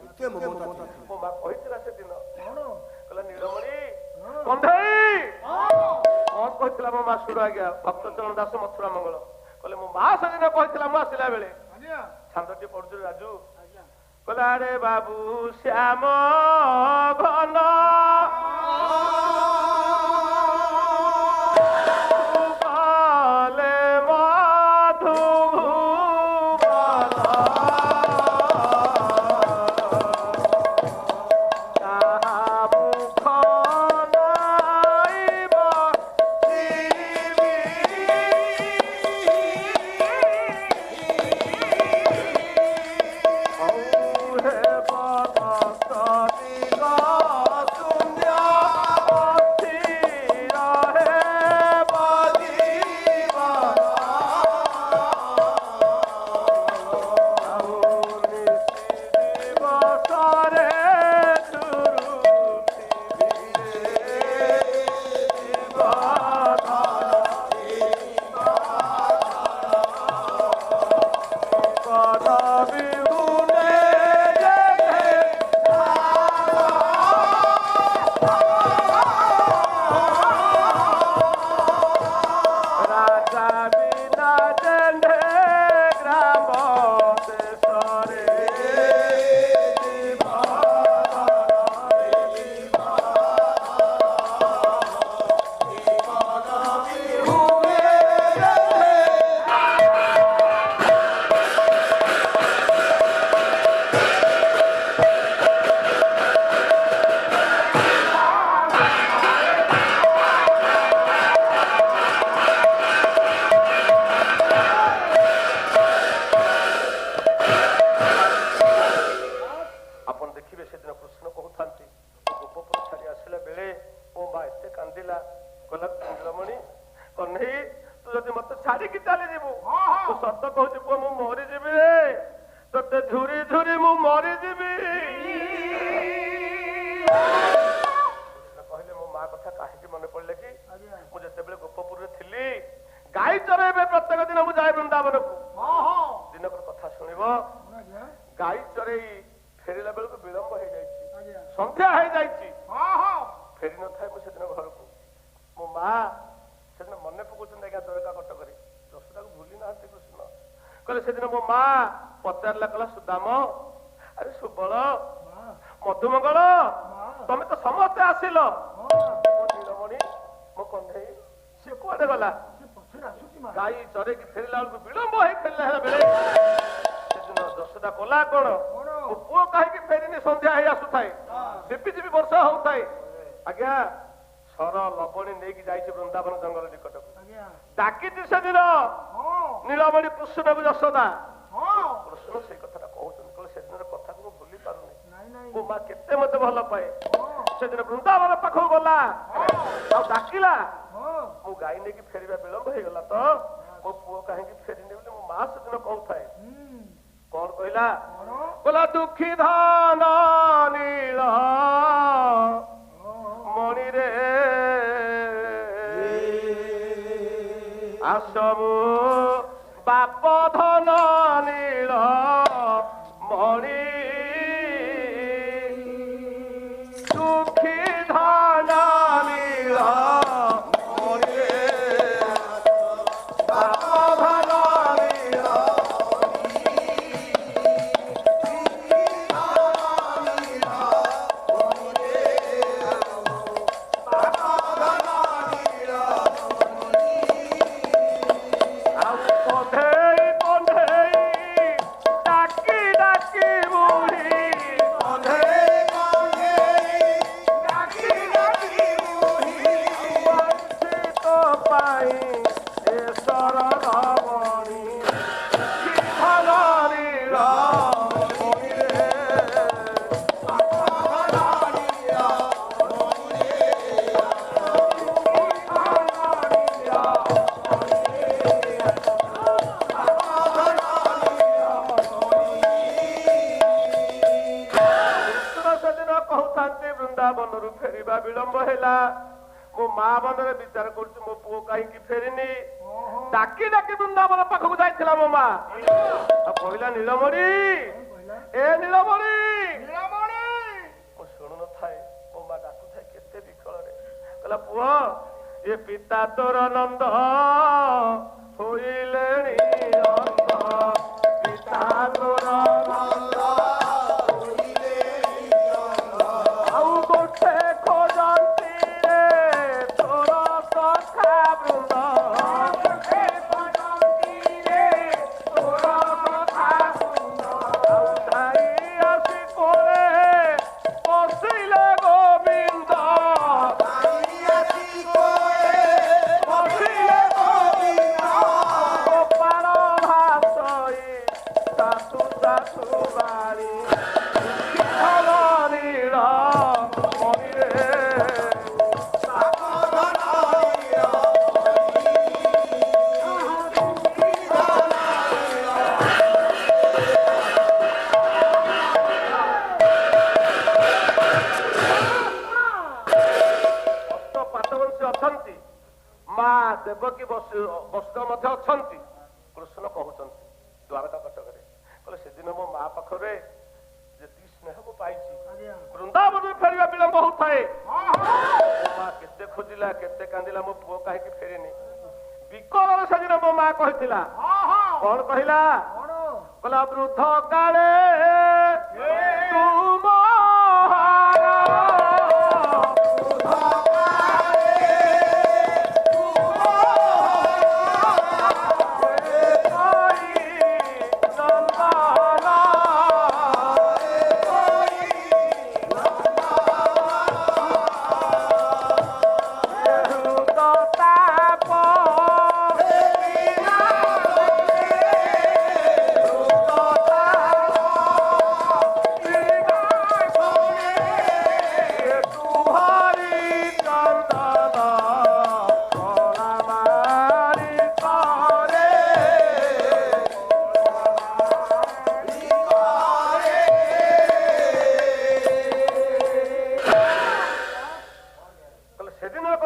ମୋ ମା କହିଥିଲା ସେଦିନ, କହିଲା ନୀଳମଣି, କଣ୍ଢେଇ, କଣ କହିଥିଲା ମୋ ମା? ଶୁଣ ଆଜ୍ଞା, ଭକ୍ତ ଚରଣ ଦାସ ମଥୁରା ମଙ୍ଗଳ କହିଲେ, ମୋ ମା ସେଦିନ କହିଥିଲା ମୁଁ ଆସିଲା ବେଳେ, ଛାନ୍ଦଟି ପଢୁଛୁ ରାଜୁ, କହିଲା ଆରେ ବାବୁ ଶ୍ୟାମ ଘନ ମୋ ମା ଏତେ କାନ୍ଦିଲା, କହିଲା ନୀଳମଣି କହ୍ନେଇ ତୁ ଯଦି ମତେ ଛାଡିକି ଚାଲିଯିବୁ ତୁ ସତ କହୁଛି ପୁଅ ମୁଁ ମରିଯିବି ରେ, ତତେ ଝୁରି ଝୁରି ମୁଁ ମରିଯିବି। କହିଲେ ମୋ ମା କଥା କାହିଁକି ମନେ ପଡିଲେ କି, ମୁଁ ଯେତେବେଳେ ଗୋପପୁରରେ ଥିଲି ଗାଈ ଚରେଇବେ ପ୍ରତ୍ୟେକ ଦିନ ମୁଁ ଯାଏ ବୃନ୍ଦାବନକୁ। ଦିନକର କଥା ଶୁଣିବ, ଗାଈ ଚରେଇ ଫେରିଲା ବେଳକୁ ବିଳମ୍ବ ହେଇଯାଇଛି, ସନ୍ଧ୍ୟା ହେଇଯାଇଛି, ଫେରି ନଥାଏ ମୁଁ ସେଦିନ ଘରକୁ। ମୋ ମା ସେଦିନ ମନେ ପକଉଛନ୍ତି ଆଜ୍ଞା ଦ୍ୱାରକା କଟକରେ, ଯଶୋଦାକୁ ଭୁଲି ନାହାନ୍ତି କୃଷ୍ଣ। କହିଲେ ସେଦିନ ମୋ ମା ପଚାରିଲା, କହିଲା ସୁଦାମ ଆରେ ସୁବଳ ମଧୁମଙ୍ଗଳ ତମେ ତ ସମସ୍ତେ ଆସିଲ, ମୋ ନୀଳମଣି ମୋ କହ୍ନେଇ ସେ କୁଆଡେ ଗଲା? ଗାଈ ଚରେଇକି ଫେରିଲା ବେଳକୁ ବିଳମ୍ବ ହେଇ ଫେରିଲା ବେଳେ ସେଦିନ ଯଶୋଦା କଲା କଣ, ମୋ ପୁଅ କାହିଁକି ଫେରିନି? ସନ୍ଧ୍ୟା ହେଇ ଆସୁଥାଏ, ଝିପି ଝିପି ବର୍ଷା ହଉଥାଏ। ଆଜ୍ଞା ସର ଲବଣୀ ନେଇକି ଯାଇଛି ବୃନ୍ଦାବନ ଜଙ୍ଗଲ ନିକଟକୁ, ଡାକିଛି ସେଦିନ ନୀଳମଣି କୃଷ୍ଣକୁ ଯଶୋଦା। କୃଷ୍ଣ ସେଇ କଥାଟା କହୁଛନ୍ତି, କହିଲେ ସେଦିନର କଥାକୁ ମୁଁ ଭୁଲି ପାରୁନି, ମୋ ମା କେତେ ମତେ ଭଲ ପାଏ। ସେଦିନ ବୃନ୍ଦାବନ ପାଖକୁ ଗଲା ଆଉ ଡାକିଲା, ମୁଁ ଗାଈ ନେଇକି ଫେରିବା ବିଳମ୍ବ ହେଇଗଲା ତ ମୋ ପୁଅ କାହିଁକି ଫେରିନି ବୋଲି ମୋ ମା ସେଦିନ କହୁଥାଏ। କଣ କହିଲା? କହିଲା ଦୁଃଖୀ ଧନ ନୀଳ ମଣିରେ ଆସମୁ ବାପ ଧନ ନୀଳ ମଣି, ଦୁଃଖୀ ଧନ ନୀଳ ମଣିରେ ବାପ ଧନ ନୀଳ। ବୃନ୍ଦାବନରୁ ଫେରିବା ବିଳମ୍ବ ହେଲା, ମୋ ମା ମନରେ ବିଚାର କରୁଛି ମୋ ପୁଅ କାହିଁକି ଫେରିନି। ଡାକି ଡାକି ବୃନ୍ଦାବନ ପାଖକୁ ଯାଇଥିଲା ମୋ ମା, ଆଉ କହିଲା ନୀଳମଣି ଏ ନୀଳମଣି। ମୁଁ ଶୁଣୁନଥାଏ, ମୋ ମା ଡାକୁଥାଏ କେତେ ବିକଳରେ, କହିଲା ପୁଅ ଏ ପିତା ତୋର ନନ୍ଦ ହୋଇଲେଣି ନନ୍ଦ, ପିତା ତୋର ନନ୍ଦ ଆଉ ଗୋଟେ ଖୋଜନ୍ତି ରେ ତୋର କଥା ବୃନ୍ଦ, ଆଉ ଧାଇ ଆସି କୋଳେ ବସିଲେ ଗୋବିନ୍ଦ, ଗୋପାଳ ଭାଷଇ ଶାଶୁ ଶାଶୁ ବାଣୀ ନୀଳ ମଣିରେ। ପାଟବଂଶୀ ଅଛନ୍ତି, ମା ଦେବକୀ ବସୁଦେବ ମଧ୍ୟ ଅଛନ୍ତି। କୃଷ୍ଣ କହୁଛନ୍ତି ଦ୍ୱାରକା କଟକରେ, କହିଲେ ସେଦିନ ମୋ ମା ପାଖରେ ଯେତିକି ସ୍ନେହ ମୁଁ ପାଇଛି, ବୃନ୍ଦାବନରୁ ଫେରିବା ବିଳମ୍ବ ହଉଥାଏ, ମୋ ମା କେତେ ଖୋଜିଲା କେତେ କାନ୍ଦିଲା, ମୋ ପୁଅ କାହିଁକି ଫେରିନି। ବିକଳରେ ସେଦିନ ମୋ ମା କହିଥିଲା, କଣ କହିଲା? କହିଲା ବୃଦ୍ଧ କାଳେ ତୁମ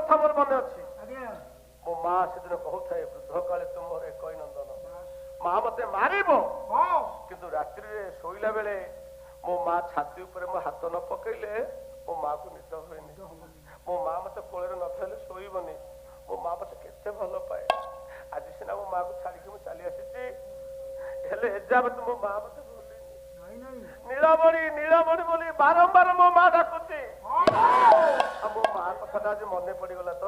କଥା ମୋର ମନେ ଅଛି। ଆଜ୍ଞା ମୋ ମା ସେଦିନ କହୁଥାଏ ବୃଦ୍ଧ କାଳେ ତୁମର ଏକଇ ନନ୍ଦନ, ମା ମତେ ମାରିବ। ହଁ କିନ୍ତୁ ରାତ୍ରିରେ ଶୋଇଲା ବେଳେ ମୋ ମା ଛାତି ଉପରେ ମୋ ହାତ ନ ପକେଇଲେ ମୋ ମାକୁ ନିଦ ହୁଏନି। ମୋ ମା ମତେ କୋଳରେ ନ ଧରିଲେ ଶୋଇବନି। ମୋ ମା ମତେ କେତେ ଭଲ ପାଏ। ଆଜି ସିନା ମୋ ମାକୁ ଛାଡିକି ମୁଁ ଚାଲି ଆସିଛି, ହେଲେ ଏଯାବତ ମୋ ମା ମତେ ଭୁଲିନି। ନାଇଁ ନାଇଁ ନୀଳମଣି ନୀଳମଣି ବୋଲି ବାରମ୍ବାର ମୋ ମା ଡାକୁଛି। ଆଉ ମୋ ମା କଥାଟା ଆଜି ମନେ ପଡିଗଲା ତ,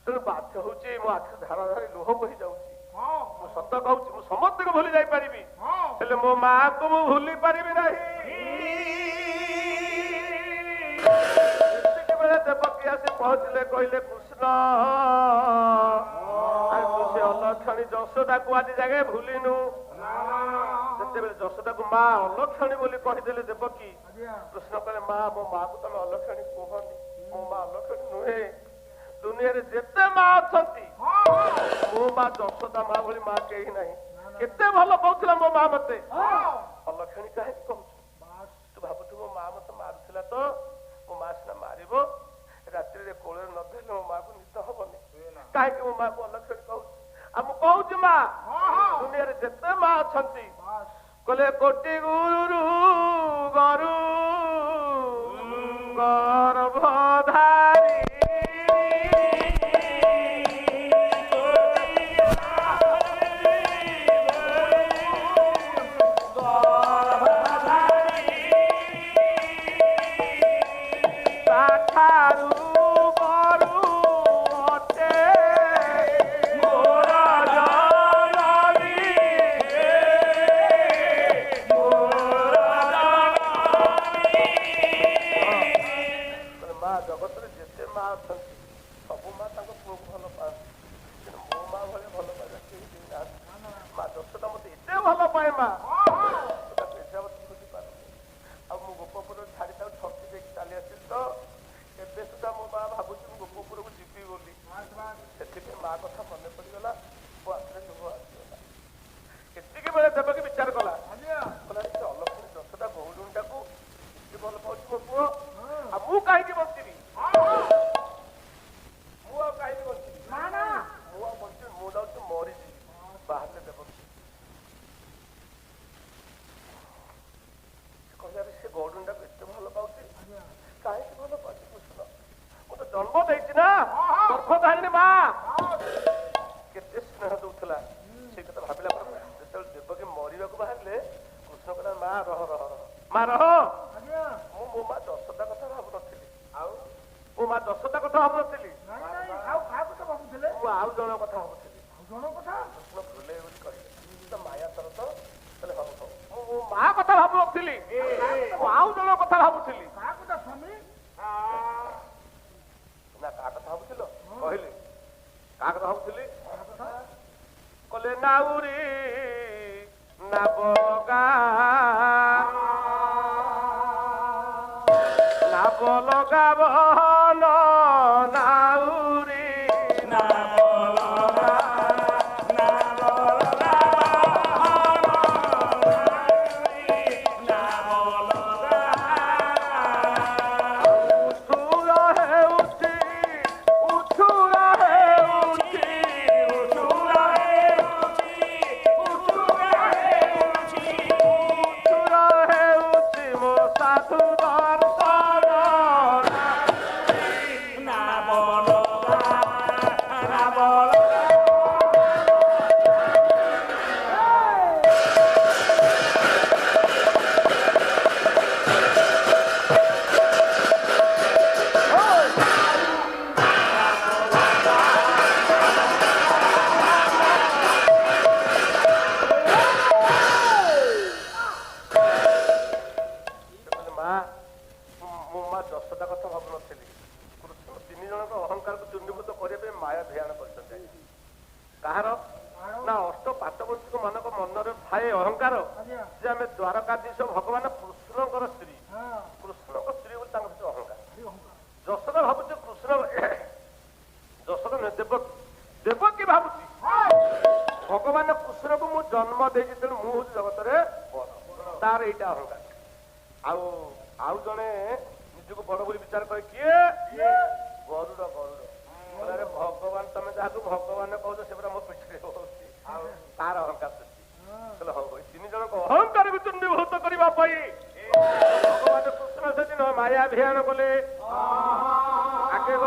ତେଣୁ ବାଧ୍ୟ ହଉଛି ମୋ ଆଖିରେ ଧାର ଧାରି ଲୁହ ବୋହି ଯାଉଛି। ହଁ ମୁଁ ସତ କହୁଛି, ମୁଁ ସମସ୍ତଙ୍କୁ ଭୁଲି ଯାଇପାରିବି, ହଁ ହେଲେ ମୋ ମାକୁ ମୁଁ ଭୁଲି ପାରିବି ନାହିଁ। ସେତିକିବେଳେ ଦେବକୀ ଆସି ପହଞ୍ଚିଲେ, କହିଲେ କୃଷ୍ଣ ତୁ ସେ ଅଲକ୍ଷଣୀ ଯଶୋଦାକୁ ଆଜି ଯାକେ ଭୁଲିନୁ। ଯେତେବେଳେ ଯଶୋଦାକୁ ମା ଅଲକ୍ଷଣୀ ବୋଲି କହିଦେଲେ ଦେବକୀ, କୃଷ୍ଣ କହିଲେ ମା ମୋ ମାକୁ ତମେ ଅଲକ୍ଷଣୀ କୁହନି, ମୋ ମା ଅଲକ୍ଷଣୀ ନୁହେଁ। ଦୁନିଆରେ ଯେତେ ମା ଅଛନ୍ତି ମୋ ମା ଯଶୋଦା ମା ଭଳି ମା କେହି ନାହିଁ। କେତେ ଭଲ ପାଉଥିଲା ମୋ ମା ମତେ, ଅଲକ୍ଷଣୀ କାହିଁକି କହୁଛୁ? ତୁ ଭାବୁଛୁ ମୋ ମା ମତେ ମାରୁଥିଲା ତ, ମୋ ମା ସିନା ମାରିବ, ରାତ୍ରିରେ କୋଳରେ ନ ଧରିଲେ ମୋ ମାକୁ ନିଦ ହବନି। କାହିଁକି ମୋ ମାକୁ ଅଲକ୍ଷଣୀ କହୁଛୁ? ଆଉ ମୁଁ କହୁଛି ମା, ଦୁନିଆରେ ଯେତେ ମା ଅଛନ୍ତି, କହିଲେ କୋଟି ଗୁରୁରୁ ଗରୁ ଗର୍ଭଧାରୀ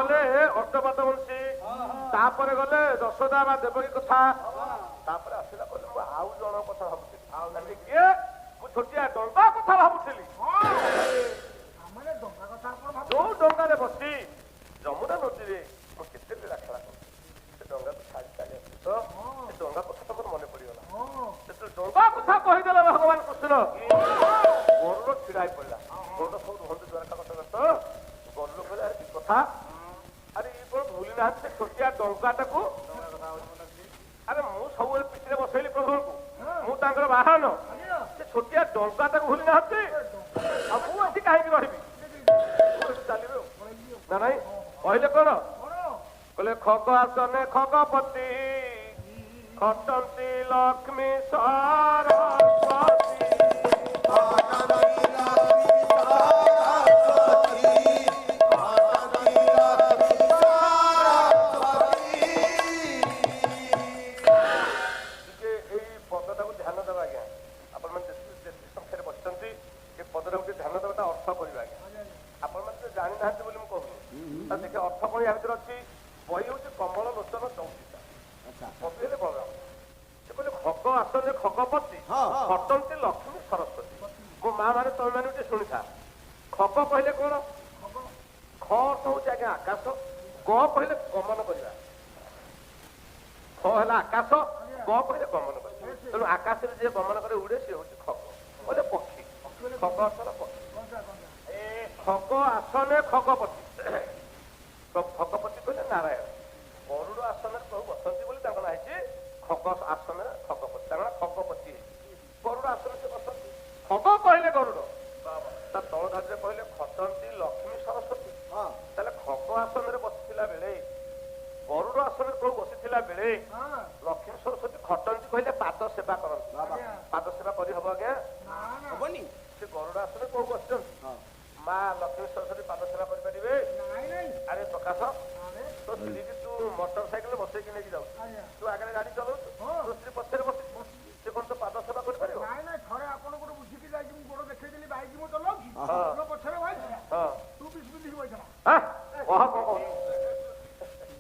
ଗଲେ ଅଷ୍ଟପାଦ ବଂଶୀ, ତାପରେ ଗଲେ ଯଶୋଦା ବା ଦେବକୀ କଥା, ତାପରେ ଆସିଲା କହିଲେ ମୁଁ ଆଉ ଜଣଙ୍କ କଥା ଭାବୁଥିଲି। ଆଉ ନାଲି କିଏ? ମୁଁ ଛୋଟିଆ ଡଙ୍ଗା କଥା ଭାବୁଥିଲି। ଯୋଉ ଡଙ୍ଗାରେ ବସି ଯମୁନା ନଦୀରେ ମୁଁ କେତେ ଲୀଳା ଖେଳା କରୁଛି, ସେ ଡଙ୍ଗାକୁ ଛାଡ଼ି ଚାଲି ଆସିଲି ତ ସେ ଡଙ୍ଗା କଥା ତମର ମନେ ପଡିଗଲା। ସେତେବେଳେ ଡଙ୍ଗା କଥା କହିଦେଲେ ଭଗବାନ କୃଷ୍ଣ, ଗରୁଡ଼ ଛିଡା ହେଇ ପଡିଲା। ଗରୁଡ଼ ସବୁ ରୁହନ୍ତି ଦ୍ୱାରକା କଥା ତ ଗରୁଡ଼ କହିଲା ଏ କଥା, ଆରେ ଇଏ କଣ ଭୁଲି ନାହାନ୍ତି ସେ ଛୋଟିଆ ଡଙ୍ଗାଟାକୁ? ଆରେ ମୁଁ ସବୁବେଳେ ପିଠିରେ ବସେଇଲି ପ୍ରଭୁଙ୍କୁ, ମୁଁ ତାଙ୍କର ବାହନ, ସେ ଛୋଟିଆ ଡଙ୍ଗାଟାକୁ ଭୁଲି ନାହାନ୍ତି, ଆଉ ମୁଁ ଏଠି କାହିଁକି ରହିବି? ଚାଲିବେ ନା ନାଇଁ? କହିଲେ କଣ? କହିଲେ ଖଗ ଆସନେ ଖଗପତି, ଖଟନ୍ତି ଲକ୍ଷ୍ମୀ ସରସ୍ୱତୀ। ଜାଣିନାହାନ୍ତି ବୋଲି ମୁଁ କହୁନି, ଦେଖେ ଅର୍ଥ କଣ ୟା ଭିତରେ ଅଛି। ବହି ହଉଛି କମଳ ଲୋଚନ ଚୌକିଟା, କବି ହେଲେ ବଳରାମ। ସେ କହିଲେ ଖଗ ଆସନେ ଖଗପତି, ଖଟନ୍ତି ଲକ୍ଷ୍ମୀ ସରସ୍ୱତୀ। ମୋ ମା ମାନେ ତମେ ମାନେ ଟିକେ ଶୁଣିଥା, ଖଗ କହିଲେ କଣ? ଖ ଅର୍ଥ ହଉଛି ଆଜ୍ଞା ଆକାଶ, ଗ କହିଲେ ଗମନ କରିବା। ଖ ହେଲା ଆକାଶ, ଗ କହିଲେ ଗମନ କରିବା। ତେଣୁ ଆକାଶରେ ଯିଏ ଗମନ କରେ ଉଡେ ସିଏ ହଉଛି ଖଗ, କହିଲେ ପକ୍ଷୀ। ଖଗ ଅର୍ଥ ହେଲା ପକ୍ଷୀ। ଖଗ ଆସନେ ଖଗପତି, ଖଗପତି କହିଲେ ନାରାୟଣ। ଗରୁଡ଼ ଆସନରେ ପ୍ରଭୁ ବସନ୍ତି ବୋଲି ତାଙ୍କ ନାଁ ହେଇଛି ଖଗ ଆସନରେ ଖଗପତି, ତାଙ୍କ ନାଁ ଖଗପତି ହେଇଛି। ଗରୁଡ଼ ଆସନରେ ସେ ବସନ୍ତି। ଖଗ କହିଲେ ଗରୁଡ଼, ତା ତଳ ଧାଡ଼ିରେ କହିଲେ ଖଟନ୍ତି ଲକ୍ଷ୍ମୀ ସରସ୍ୱତୀ। ତାହେଲେ ଖଗ ଆସନରେ ବସିଥିଲା ବେଳେ, ଗରୁଡ଼ ଆସନରେ ପ୍ରଭୁ ବସିଥିଲା ବେଳେ ଲକ୍ଷ୍ମୀ ସରସ୍ୱତୀ ଖଟନ୍ତି କହିଲେ ପାଦ ସେବା କରନ୍ତି। ପାଦ ସେବା କରିହବ ଆଜ୍ଞା? ହବନି। ସେ ଗରୁଡ଼ ଆସନରେ ପ୍ରଭୁ ବସିଛନ୍ତି, ମା ଲକ୍ଷ୍ମୀ ସରସ୍ୱତୀ ପାଦ ସେବା କରିପାରିବେ? ଆରେ ପ୍ରକାଶ, ତୋ ସ୍ତ୍ରୀକି ତୁ ମୋଟର ସାଇକେଲ ବସେଇକି ନେଇକି ଯାଉଛୁ, ତୁ ଆଗରେ ଗାଡି ଚଲାଉଛୁ, ତୋ ସ୍ତ୍ରୀ ପଛରେ ବସିଛି, ସେ କଣ ତୋ ପାଦ ସେବା କରିପାରିବ? ଥରେ ଆପଣଙ୍କର ବୁଝିକି ଯାଇକି ମୁଁ ଗୋଡ ଦେଖେଇଦେଲି, ବାଇକ ମୁଁ ଚଲାଉଛି, ପଛରେ ତୁ ପିନ୍ଧିକି ବସିଥିଲା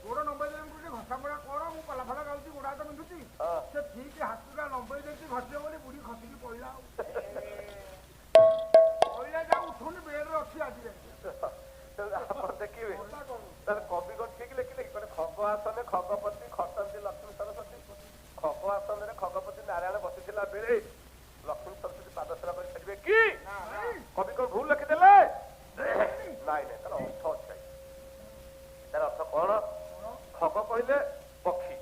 ଗୋଡ ନମ୍ବେଇ ଦେଲେ ଟିକେ ଘଷା ପଡା କର, ମୁଁ କଲା ଫଳା ଗାଉଛି, ଗୋଡ ହାତ ବିନ୍ଧୁଛି। ସେ ଠିକ ହାତଟା ନମ୍ବେଇ ଦେଇକି ଘଷିବ ବୋଲି ବୁଢୀ ଖସିକି ପଇଲା। ପଇଲା ଯା ଉଠୁନି, ବେଡରେ ଅଛି ଆଜି। ଆପଣ ଦେଖିବେ ତାହେଲେ କବି କଣ ଠିକ ଲେଖିଲେ କି? ଖଗ ଆସନେ ଖଗପତି, ଖଟନ୍ତି ଲକ୍ଷ୍ମୀ ସରସ୍ୱତୀ। ଖଗ ଆସନରେ ଖଗପତି ନାରାୟଣ ବସିଥିଲା ବେଳେ ଲକ୍ଷ୍ମୀ ସରସ୍ୱତୀ ପାଦ ସେବା କରିପାରିବେ କି? କବି କଣ ଭୁଲ ଲେଖିଦେଲେ? ନାଇଁ ନାଇଁ, ତାର ଅର୍ଥ ଅଛି। ତାର ଅର୍ଥ କଣ? ଖଗ କହିଲେ ପକ୍ଷୀ,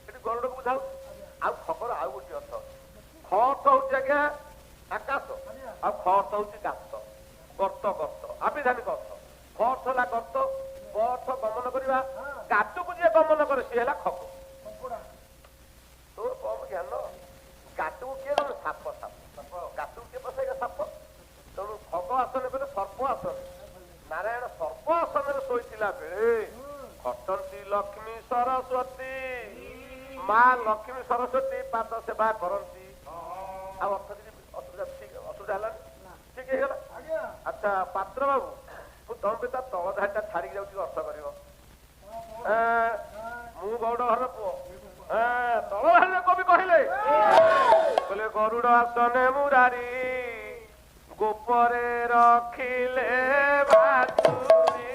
ଏଠି ଗରୁଡକୁ ବୁଝାଉଛି। ଆଉ ଖବର ଆଉ ଗୋଟିଏ ଅର୍ଥ ଅଛି। ଖ ଅର୍ଥ ହଉଛି ଆଜ୍ଞା ଆକାଶ, ଆଉ ଖ ଅର୍ଥ ହଉଛି ଗାତ, ଗର୍ତ୍ତ, ଗର୍ତ୍ତ ଆଭିଧାନିକ ଅର୍ଥ। ଖ ଅର୍ଥ ହେଲା ଗର୍ତ୍ତ, ଗ ଅର୍ଥ ଗମନ କରିବା। ଗାତକୁ ଯିଏ ଗମନ କରେ ସିଏ ହେଲା ଖଗ। ତୋର କମ ଜ୍ଞାନ। ଗାତକୁ କିଏ ଗଲେ? ସାପ। ସାପ ଗାତକୁ କିଏ ପଶାଇଲା? ସାପ। ତେଣୁ ଖଗ ଆସନ କହିଲେ ସର୍ପ ଆସନ। ନାରାୟଣ ସର୍ପ ଆସନରେ ଶୋଇଥିଲା ବେଳେ ଖଟନ୍ତି ଲକ୍ଷ୍ମୀ ସରସ୍ୱତୀ, ମା ଲକ୍ଷ୍ମୀ ସରସ୍ୱତୀ ପାଦ ସେବା କରନ୍ତି। ଆଉ ଅର୍ଥ କିଛି ଅସୁବିଧା ହେଲାନି? ଠିକ ହେଇଗଲା। ଆଚ୍ଛା ପାତ୍ର ବାବୁ, ତମେ ତା ତଳ ଧାଡ଼ିଟା ଛାଡିକି ଯାଉଛି, ଅର୍ଥ କରିବ। ମୁଁ ଗୌଡ଼ ଘର ପୁଅ, ତଳ ଧାଡ଼ିରେ କବି କହିଲେ ଗରୁଡ଼ ଆସନେ ମୁରାରୀ, ଗୋପରେ ରଖିଲେ ବାଛୁରୀ।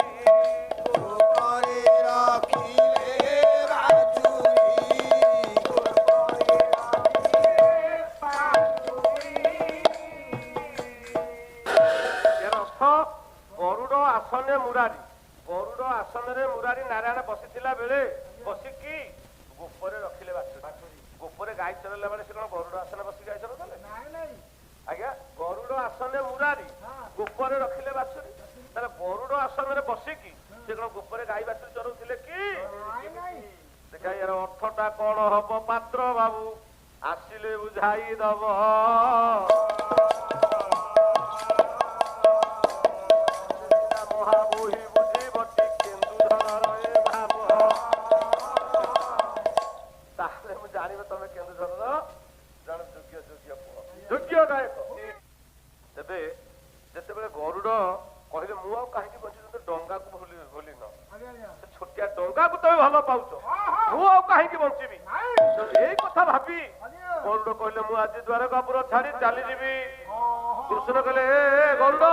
ଗରୁଡ଼ ଆସନେ ମୁରାରୀ, ଗରୁଡ଼ ଆସନରେ ମୁରାରୀ ନାରାୟଣ ବସିଥିଲା ବେଳେ ବସିକି ଗୋପରେ ରଖିଲେ ବାଛୁରୀ। ଗୋପରେ ଗାଈ ଚରେଇଲା ବେଳେ ସେ କଣ ଗରୁଡ଼ ଆସନରେ ବସି ଗାଈ ଚରଉଥିଲେ? ଆଜ୍ଞା, ଗରୁଡ଼ ଆସନେ ମୁରାରୀ, ଗୋପରେ ରଖିଲେ ବାଛୁରୀ। ତାହେଲେ ଗରୁଡ଼ ଆସନରେ ବସିକି ସେ କଣ ଗୋପରେ ଗାଈ ବାଛୁରୀ ଚରଉଥିଲେ କି? ଦେଖା ୟାର ଅର୍ଥଟା କଣ ହବ ପାତ୍ର ବାବୁ, ଆସିଲେ ବୁଝାଇ ଦବ। ମହାବୋହି ବୁଝିବଟି କେନ୍ଦୁଝରର ଏ ଭାବ। ତାହେଲେ ମୁଁ ଜାଣିବ ତମେ କେନ୍ଦୁଝରର ଜଣେ ଯୋଗ୍ୟ ପୁଅ, ଯୋଗ୍ୟ ଗାୟକ। ତେବେ ଯେତେବେଳେ ଗରୁଡ଼ କହିଲେ ମୁଁ ଆଉ କାହିଁକି ବଞ୍ଚିଛି, ଡଙ୍ଗାକୁ ଭୁଲିନ, ତାକୁ ତମେ ଭଲ ପାଉଛ ମୁଁ ଆଉ କାହିଁକି ବଞ୍ଚିବି ଏଇ କଥା ଭାବି ଗରୁଡ କହିଲେ ମୁଁ ଆଜି ଦ୍ୱାରକାପୁର ଛାଡି ଚାଲିଯିବି। କୃଷ୍ଣ କହିଲେ ଏ ଗରୁଡ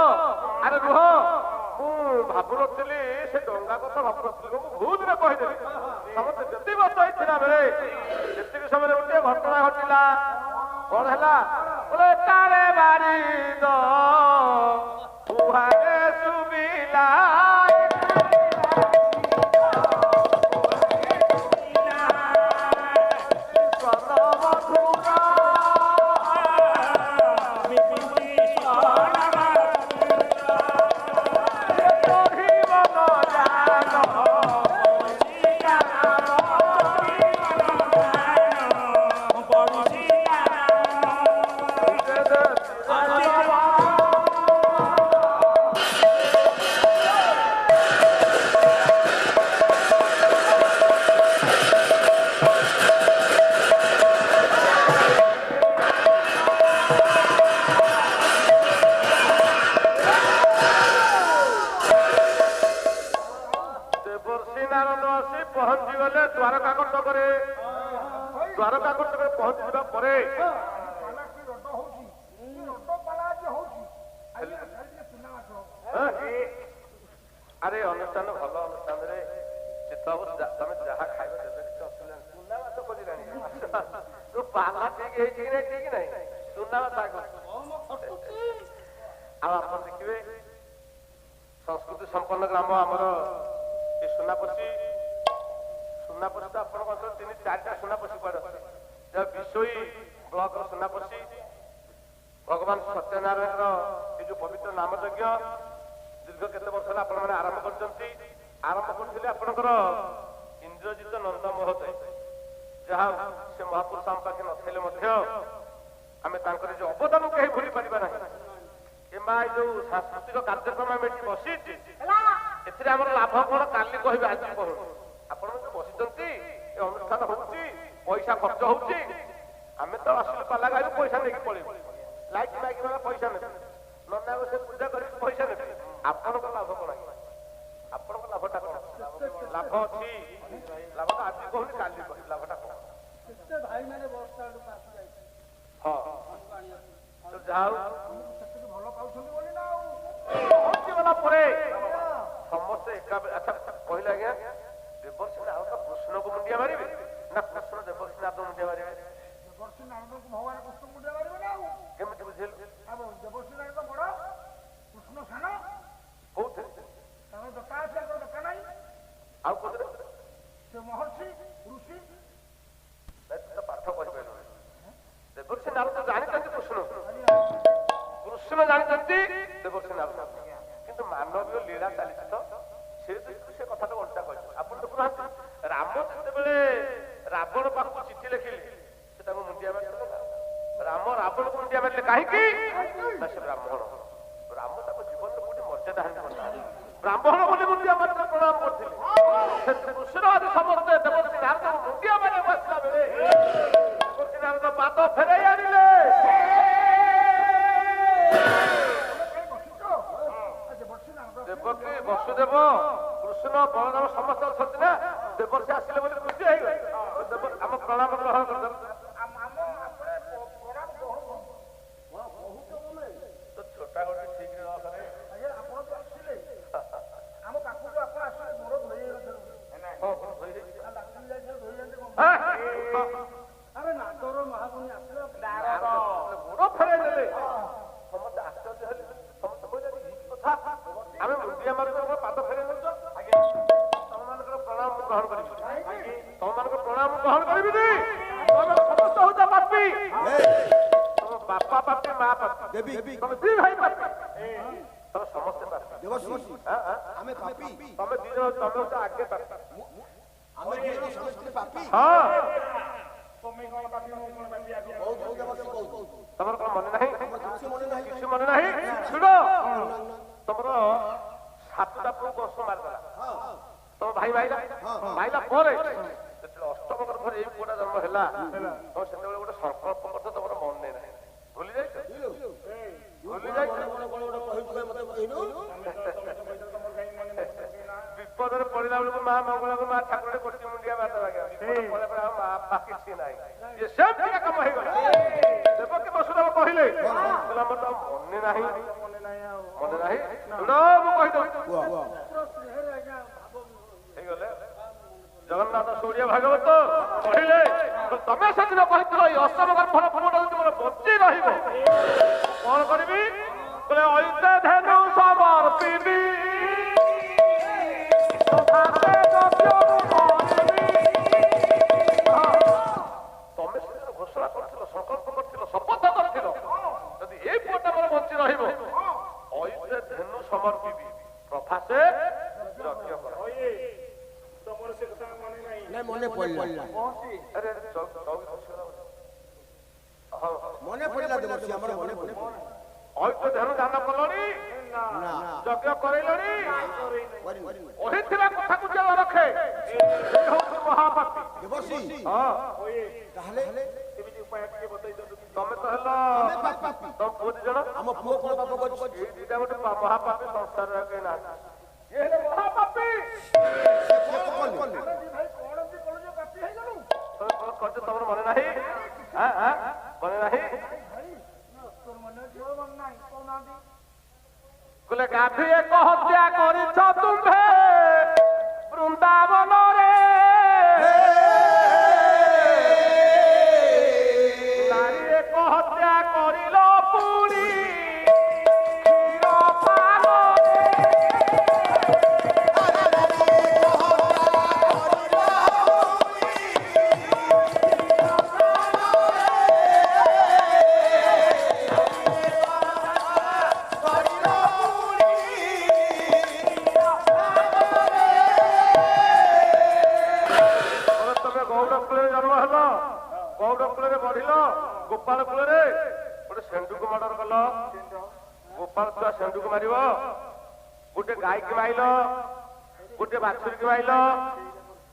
ଆରେ ରୁହ ମୁଁ ଭାବୁନଥିଲି ସେ ଡଙ୍ଗା କଥା ଭାବୁନଥିଲି ମୁଁ ଭୁଲରେ କହିଦେଲି। ସମସ୍ତେ ଯେତିକି ବର୍ଷ ହେଇଥିଲା ବେଳେ ଯେତିକି ସମୟରେ ଗୋଟିଏ ଘଟଣା ଘଟିଲା। କଣ ହେଲା ବୋଲେ କାଳେ ବାରିଦ ଉହାରେ ସୁବିଲା ପହଞ୍ଚିଗଲେ ଦ୍ୱାରକା କଟକରେ। ଦ୍ୱାରକା କଟକରେ ପହଞ୍ଚିଯିବା ପରେ ଆରେ ଅନୁଷ୍ଠାନ ଭଲ ଅନୁଷ୍ଠାନରେ ଚିତ୍ତବାବୁ ତମେ ଯାହା ଖାଇବ ଦେବେ କିଛି ଅସୁବିଧା ନାହିଁ। ଚୁନା ମାଛ ଖୋଜିଲାଣି ତୁ ପାଲା ଠିକ ହେଇଛି କି ନାଇଁ ଠିକ ନାହିଁ ଚୁନା ମାଛ ଆଗ। ଆଉ ଆପଣ ଦେଖିବେ ସଂସ୍କୃତି ସମ୍ପନ୍ନ ଗ୍ରାମ ଆମର ଏ ସୁନାପସି। ସୁନାପସି ତ ଆପଣଙ୍କ ଅଞ୍ଚଳ 3-4ଟା ସୁନାପସି କୁଆଡେ ଅଛି। ବିଶୋଇ ବ୍ଲକର ସୁନାପସି ଭଗବାନ ସତ୍ୟନାରାୟଣର ଏ ଯୋଉ ପବିତ୍ର ନାମ ଯଜ୍ଞ ଦୀର୍ଘ କେତେ ବର୍ଷ ହେଲା ଆପଣମାନେ ଆରମ୍ଭ କରିଛନ୍ତି। ଆରମ୍ଭ କରିଥିଲେ ଆପଣଙ୍କର ଇନ୍ଦ୍ରଜିତ ନନ୍ଦ ମହୋଦୟ। ଯାହା ସେ ମହାପୁରୁଷ ଆମ ପାଖେ ନଥିଲେ ମଧ୍ୟ ଆମେ ତାଙ୍କର ଯୋଉ ଅବଦାନ କେହି ଭୁଲି ପାରିବା ନାହିଁ। କିମ୍ବା ଏ ଯୋଉ ସାଂସ୍କୃତିକ କାର୍ଯ୍ୟକ୍ରମ ଆମେ ଏଠି ବସିଛି ଏଥିରେ ଆମର ଲାଭ କଣ କାଲି କହିବେ ଆଜି କହୁନ। ଆପଣ ଯୋଉ ବସିଛନ୍ତି ଏ ଅନୁଷ୍ଠାନ ହଉଛି ପଇସା ଖର୍ଚ୍ଚ ହଉଛି। ଆମେ ତ ଆସିଲୁ ପାଲା ଗାଈରୁ ପଇସା ନେଇକି ପଳେଇବୁ। ଲାଇଟ୍ ମାଇକି ମାନେ ପଇସା ନେବେ ନନା ସେ ପୂଜା କରିକି ପଇସା ନେବେ। ଆପଣଙ୍କ ଲାଭ କଣ? ଆପଣଙ୍କ ଲାଭଟା କଣ? ଲାଭ ଅଛି ଲାଭଟା ଆଜି କହୁନି କାଲି କହିବି ଲାଭଟା କଣ? ହଁ ଯାହା ପହଞ୍ଚିଗଲା ପରେ ସମସ୍ତେ ଏକା ଆଚ୍ଛା କହିଲେ ଆଜ୍ଞା ଦେବର୍ଷୀ ନାରଦ କୃଷ୍ଣକୁ ମୁଣ୍ଡିଆ ମାରିବେ ନା କୃଷ୍ଣ ଦେବର୍ଷୀ ନାରଦ ମୁଣ୍ଡିଆ ମାରିବେ? ଦେବର୍ଷୀ ନାରଦକୁ ଭଗବାନ କୃଷ୍ଣ ମୁଣ୍ଡିଆ ମାରିବେ ନା ଆଉ କେମିତି ବୁଝିଲୁ? ଦେବର୍ଷୀ ନାରଦ ବଡ କୃଷ୍ଣ ସାନ। କୋଉଥିରେ ତାଙ୍କର ଦୋକା ଅଛି ତାଙ୍କର ଦୋକା ନାହିଁ। ଆଉ କୋଉଥିରେ? ସେ ମହର୍ଷି ଋଷି ପାଠ କହିପାରିଲୁ। ଦେବର୍ଷୀ ନାରଦ ଜାଣିଛନ୍ତି କୃଷ୍ଣ କୃଷ୍ଣ ଜାଣିଛନ୍ତି ଦେବର୍ଷୀ ନାରଦ କିନ୍ତୁ ମାନବୀୟ ଲୀଳା ଚାଲିଛି ତ ସେ କଥାଟା ଓଲଟା କହିଛି। ଆପଣ ଦେଖୁନାହାନ୍ତି ରାମ ଯେତେବେଳେ ରାବଣ ପାଖକୁ ଚିଠି ଲେଖିଲେ ସେ ତାଙ୍କୁ ମୁଣ୍ଡିଆ ମାରିଥିଲେ ନା? ରାମ ରାବଣକୁ ମୁଣ୍ଡିଆ ମାରିଲେ କାହିଁକି ନା ସେ ବ୍ରାହ୍ମଣ। ରାମ ତାଙ୍କ ଜୀବନରେ କୋଉଠି ମର୍ଯ୍ୟାଦା ହାନି କରିନାହାନ୍ତି। ବ୍ରାହ୍ମଣ ବୋଲି ମୁଣ୍ଡିଆ ମାରିଲେ ପ୍ରଣାମ କରିଥିଲେ। କୃଷ୍ଣ ଆଜି ସମସ୍ତେ ଦେବର୍ଷୀ ନାରଦ ମୁଣ୍ଡିଆ ମାରିବାକୁ ଆସିଲା ବେଳେ ଦେବର୍ଷୀ ନାରଦ ପାଦ ଫେରାଇ ଆଣିଲେ। ଦେବକୀ ବସୁଦେବ କୃଷ୍ଣ ବଳରାମ ସମସ୍ତେ ଅଛନ୍ତି ନା ଦେବର୍ଷୀ ଆସିଲେ ବୋଲି ଖୁସି ହେଇଗଲେ। ଆମ ପ୍ରଣାମ ଗ୍ରହଣ କରିଦେବ। ଛୋଟା ଗୋଟେ ଠିକ ନ କରେ ଆପଣ ତ ଆସିଲେ ଆମ ପାଖକୁ ଆପଣ ଆସିଲେ ମୋର ଧୋଇ ଆରେ ନାଦର ମହାମୁନି ଆସିଲେ ଗୋଡ ଫେରାଇ ଦେଲେ। ସମସ୍ତେ ଆଶ୍ଚର୍ଯ୍ୟ ହେଲେ। ସମସ୍ତେ କହିଲେ କଥା ଆମେ ମୁଣ୍ଡିଆ ମାରୁଛ ପାଦ ଫେରାଇ ଦେଉଛ। ତମମାନଙ୍କର ପ୍ରଣାମ ଗ୍ରହଣ କରିବି। ତମମାନଙ୍କର ପ୍ରଣାମ ଗ୍ରହଣ କରିବିନି। ସମସ୍ତେ ହଉଛ ପାପୀ। ତମ ବାପା ପାପୀ ମା ପାପୀ ତମେ ଦି ଭାଇ ପାପୀ। ତମେ ସମସ୍ତେ ପାପୀ। ଆମେ ପାପୀ ତମେ ଦି ଜଣ ତମେ ହଉଛ ଆଗେ ପାପୀ। ଆମେ ଦି ଜଣ ସମସ୍ତେ ପାପୀ। ହଁ ତମର ତମର କଣ ମନେ ନାହିଁ? କିଛି ମନେ ନାହିଁ? ଶୁଣ ତମର 7ଟା ପୁଅ ବଂଶ ମାରିଦେଲା। ତମ ଭାଇ ମାଇଲା ପରେ ଯେତେବେଳେ ଅଷ୍ଟମ ଗର୍ଭରେ ଏଇ ପୁଅଟା ଜନ୍ମ ହେଲା ତମ ସେତେବେଳେ ଗୋଟେ ସଂକଳ୍ପ ମଧ୍ୟ ତମର ମନେ ନାହିଁ। ଭୁଲି ଯାଇଛ? ଭୁଲି ଯାଇଛ? ବିପଦରେ ପଡିଲା ବେଳକୁ ମା ମଙ୍ଗଳାକୁ ମା ଠାକୁରରେ କୋଟି ମୁଣ୍ଡିଆ ମାରିଦ ଲାଗିବ ବିପଦ ପରେ ପରେ ଆଉ ମା କିଛି ନାହିଁ ଇଏ ସେମିତି କାମ ହେଇଗଲା ଦେବକୀ ବସୁଦେବ କହିଲେ କହିଲା ମୋର ତ ମନେ ନାହିଁ ମନେ ନାହିଁ ଶୁଣ ମୁଁ କହିଦେଉଛି ହେଇଗଲେ ଜଗନ୍ନାଥ ସୂର୍ଯ୍ୟ ଭାଗବତ କହିଲେ ତମେ ସେଦିନ କହିଥିଲ ଏଇ ଅଷ୍ଟମ ଗର୍ଭର ଫଳ ତୁମର ବଞ୍ଚି ରହିବ କଣ କରିବି କହିଲେ ଐତେ ଧେନୁ ସମର୍ପିବି ତମେ ସେଦିନ ଘୋଷଣା କରିଥିଲ ସଂକଳ୍ପ କରିଥିଲ ଶପଥ କରିଥିଲ ଯଦି ଏଇ ପୁଅଟା ମୋର ବଞ୍ଚି ରହିବ ଐତେ ଧେନୁ ସମର୍ପିବି ପ୍ରଭାସେ ଯଜ୍ଞ କର ମନେ ପଡିଲା ମନେ ପଡିଲା ଦେବର୍ଷି ଆମର ମନେ ପଡିଲା ଐତେ ଧେନୁ ଦାନ କଲଣି ଯଜ୍ଞ କରେଇଲଣି କହିଥିବା କଥାକୁ ଯେ ରଖେ ସେ ହଉଛି ମହାପାପୀ ଦେବର୍ଷି ତାହେଲେ ତମେ ତ ହେଲ ତମ ପୁଅ ଦି ଜଣ ଆମ ପୁଅ କଣ ପାପ କରିଛି ଏଇ ଦିଟା ଗୋଟେ ମହାପାପୀ ସଂସାରରେ କେହି ନାହାନ୍ତି ଇଏ ହେଲେ ମହାପାପୀ କରିଛ ତମର ମନେ ନାହିଁ ମନେ ନାହିଁ କହିଲେ ଗାଧି ଏକ ହତ୍ୟା କରିଛ ତୁମ୍ଭେ ବୃନ୍ଦାବନରେ ନାରୀ ଏକ ହତ୍ୟା କରିଲ ପୁଣି ଗୋପାଳ କୂଳରେ ଗୋଟେ ଷେଣ୍ଢୁକୁ ମର୍ଡର କଲ ଗୋପାଳ ଛୁଆ ଷେଣ୍ଢୁକୁ ମାରିବ ଗୋଟେ ଗାଈକି ମାଇଲ ଗୋଟେ ବାଛୁରୀକି ମାଇଲ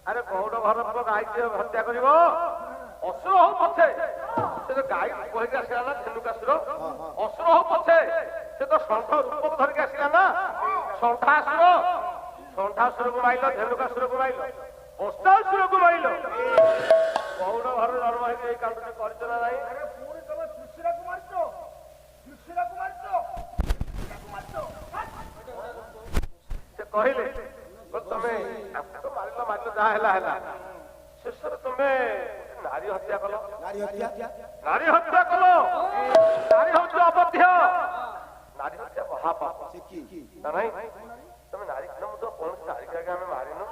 ଆରେ ଗୌଡ଼ ଘର ପୁଅ ଗାଈକି ହତ୍ୟା କରିବ ଅସୁର ହଉ ପଛେ ସେ ତ ଗାଈ କହିକି ଆସିଲା ନା ଷେଣ୍ଢୁକାସୁର ଅସୁର ହଉ ପଛେ ସେ ତ ଷଣ୍ଢ ରୂପକୁ ଧରିକି ଆସିଲା ନା ଷଣ୍ଢାସୁରକୁ ମାଇଲ ଧେନୁକାସୁରକୁ ମାଇଲ ବସ୍ତାସୁରକୁ ମାଇଲ ଗୌଡ଼ ଘର ଜନ୍ମ ହେଇକି ଏଇ କାଣ୍ଡଟି କରିଛ ନା ନାହିଁ ସେ କହିଲେ ତମେ ମାରିଲ ଯାହା ହେଲା ହେଲା ଶେଷରେ ତମେ ନାରୀ ହତ୍ୟା କଲ ନାରୀ ହତ୍ୟା କଲ ନାରୀ ହଉଛି ଅବଧ୍ୟ ନାରୀ ହତ୍ୟା ମହାପାପ ନା ନାଇଁ ତମେ ନାରୀ ମୁଁ ତ କୌଣସି ନାରୀକି ଆଗେ ଆମେ ମାରିନୁ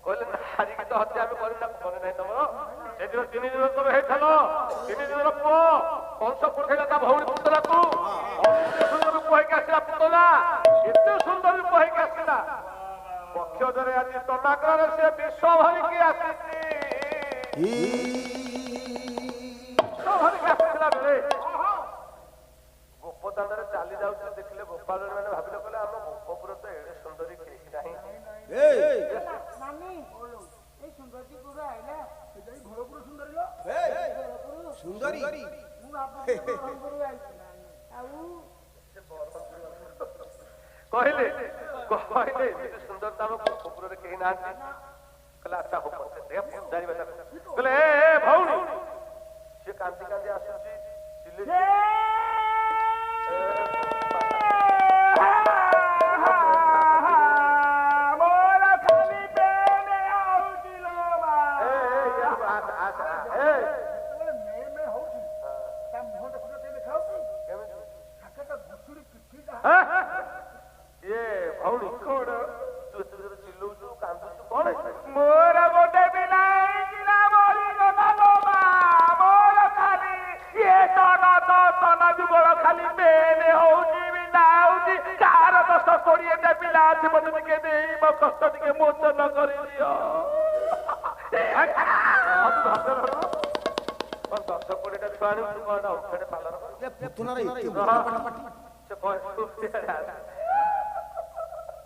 କହିଲେ ନାରୀକି ତ ହତ୍ୟା ଆମେ କରିନା ମନେ ନାହିଁ ତମର ସେଦିନ 3 ଦିନ ତମେ ହେଇଥିଲ 3 ଦିନର ପୁଅ କଂସ ପଠେଇଲା ତା ଭଉଣୀ ପୁତଳାକୁ ଏତେ ସୁନ୍ଦର ରୂପ ହେଇକି ଆସିଲା ପୁତଳା ଏତେ ସୁନ୍ଦର ରୂପ ହେଇକି ଆସିଲା ପକ୍ଷରେ ଆଜି ତନାଗ୍ରରେ ସେ ବିଷ ଭରିକି ଆସିଛି ଭରିକି ଆସିଥିଲା ବେଳେ ଗୋପଦାଣ୍ଡରେ ଚାଲି ଯାଉଥିଲେ ଦେଖିଲେ ଗୋପାଳ ମାନେ ଭାବିଲେ କହିଲେ ଆମ ଗୋପପୁର ତ ଏଡେ ସୁନ୍ଦରୀ କେହି ନାହିଁ ସୁନ୍ଦରୀ କହିଲେ କହିଲେ ଏମିତି ସୁନ୍ଦରତା ଆମ ଗୋପପୁରରେ କେହି ନାହାନ୍ତି କହିଲେ ଆଚ୍ଛା ହଉ ଜାଣିବା କହିଲେ ଏ ଭଉଣୀ ସେ କାନ୍ଦି କାନ୍ଦି ଆସୁଛି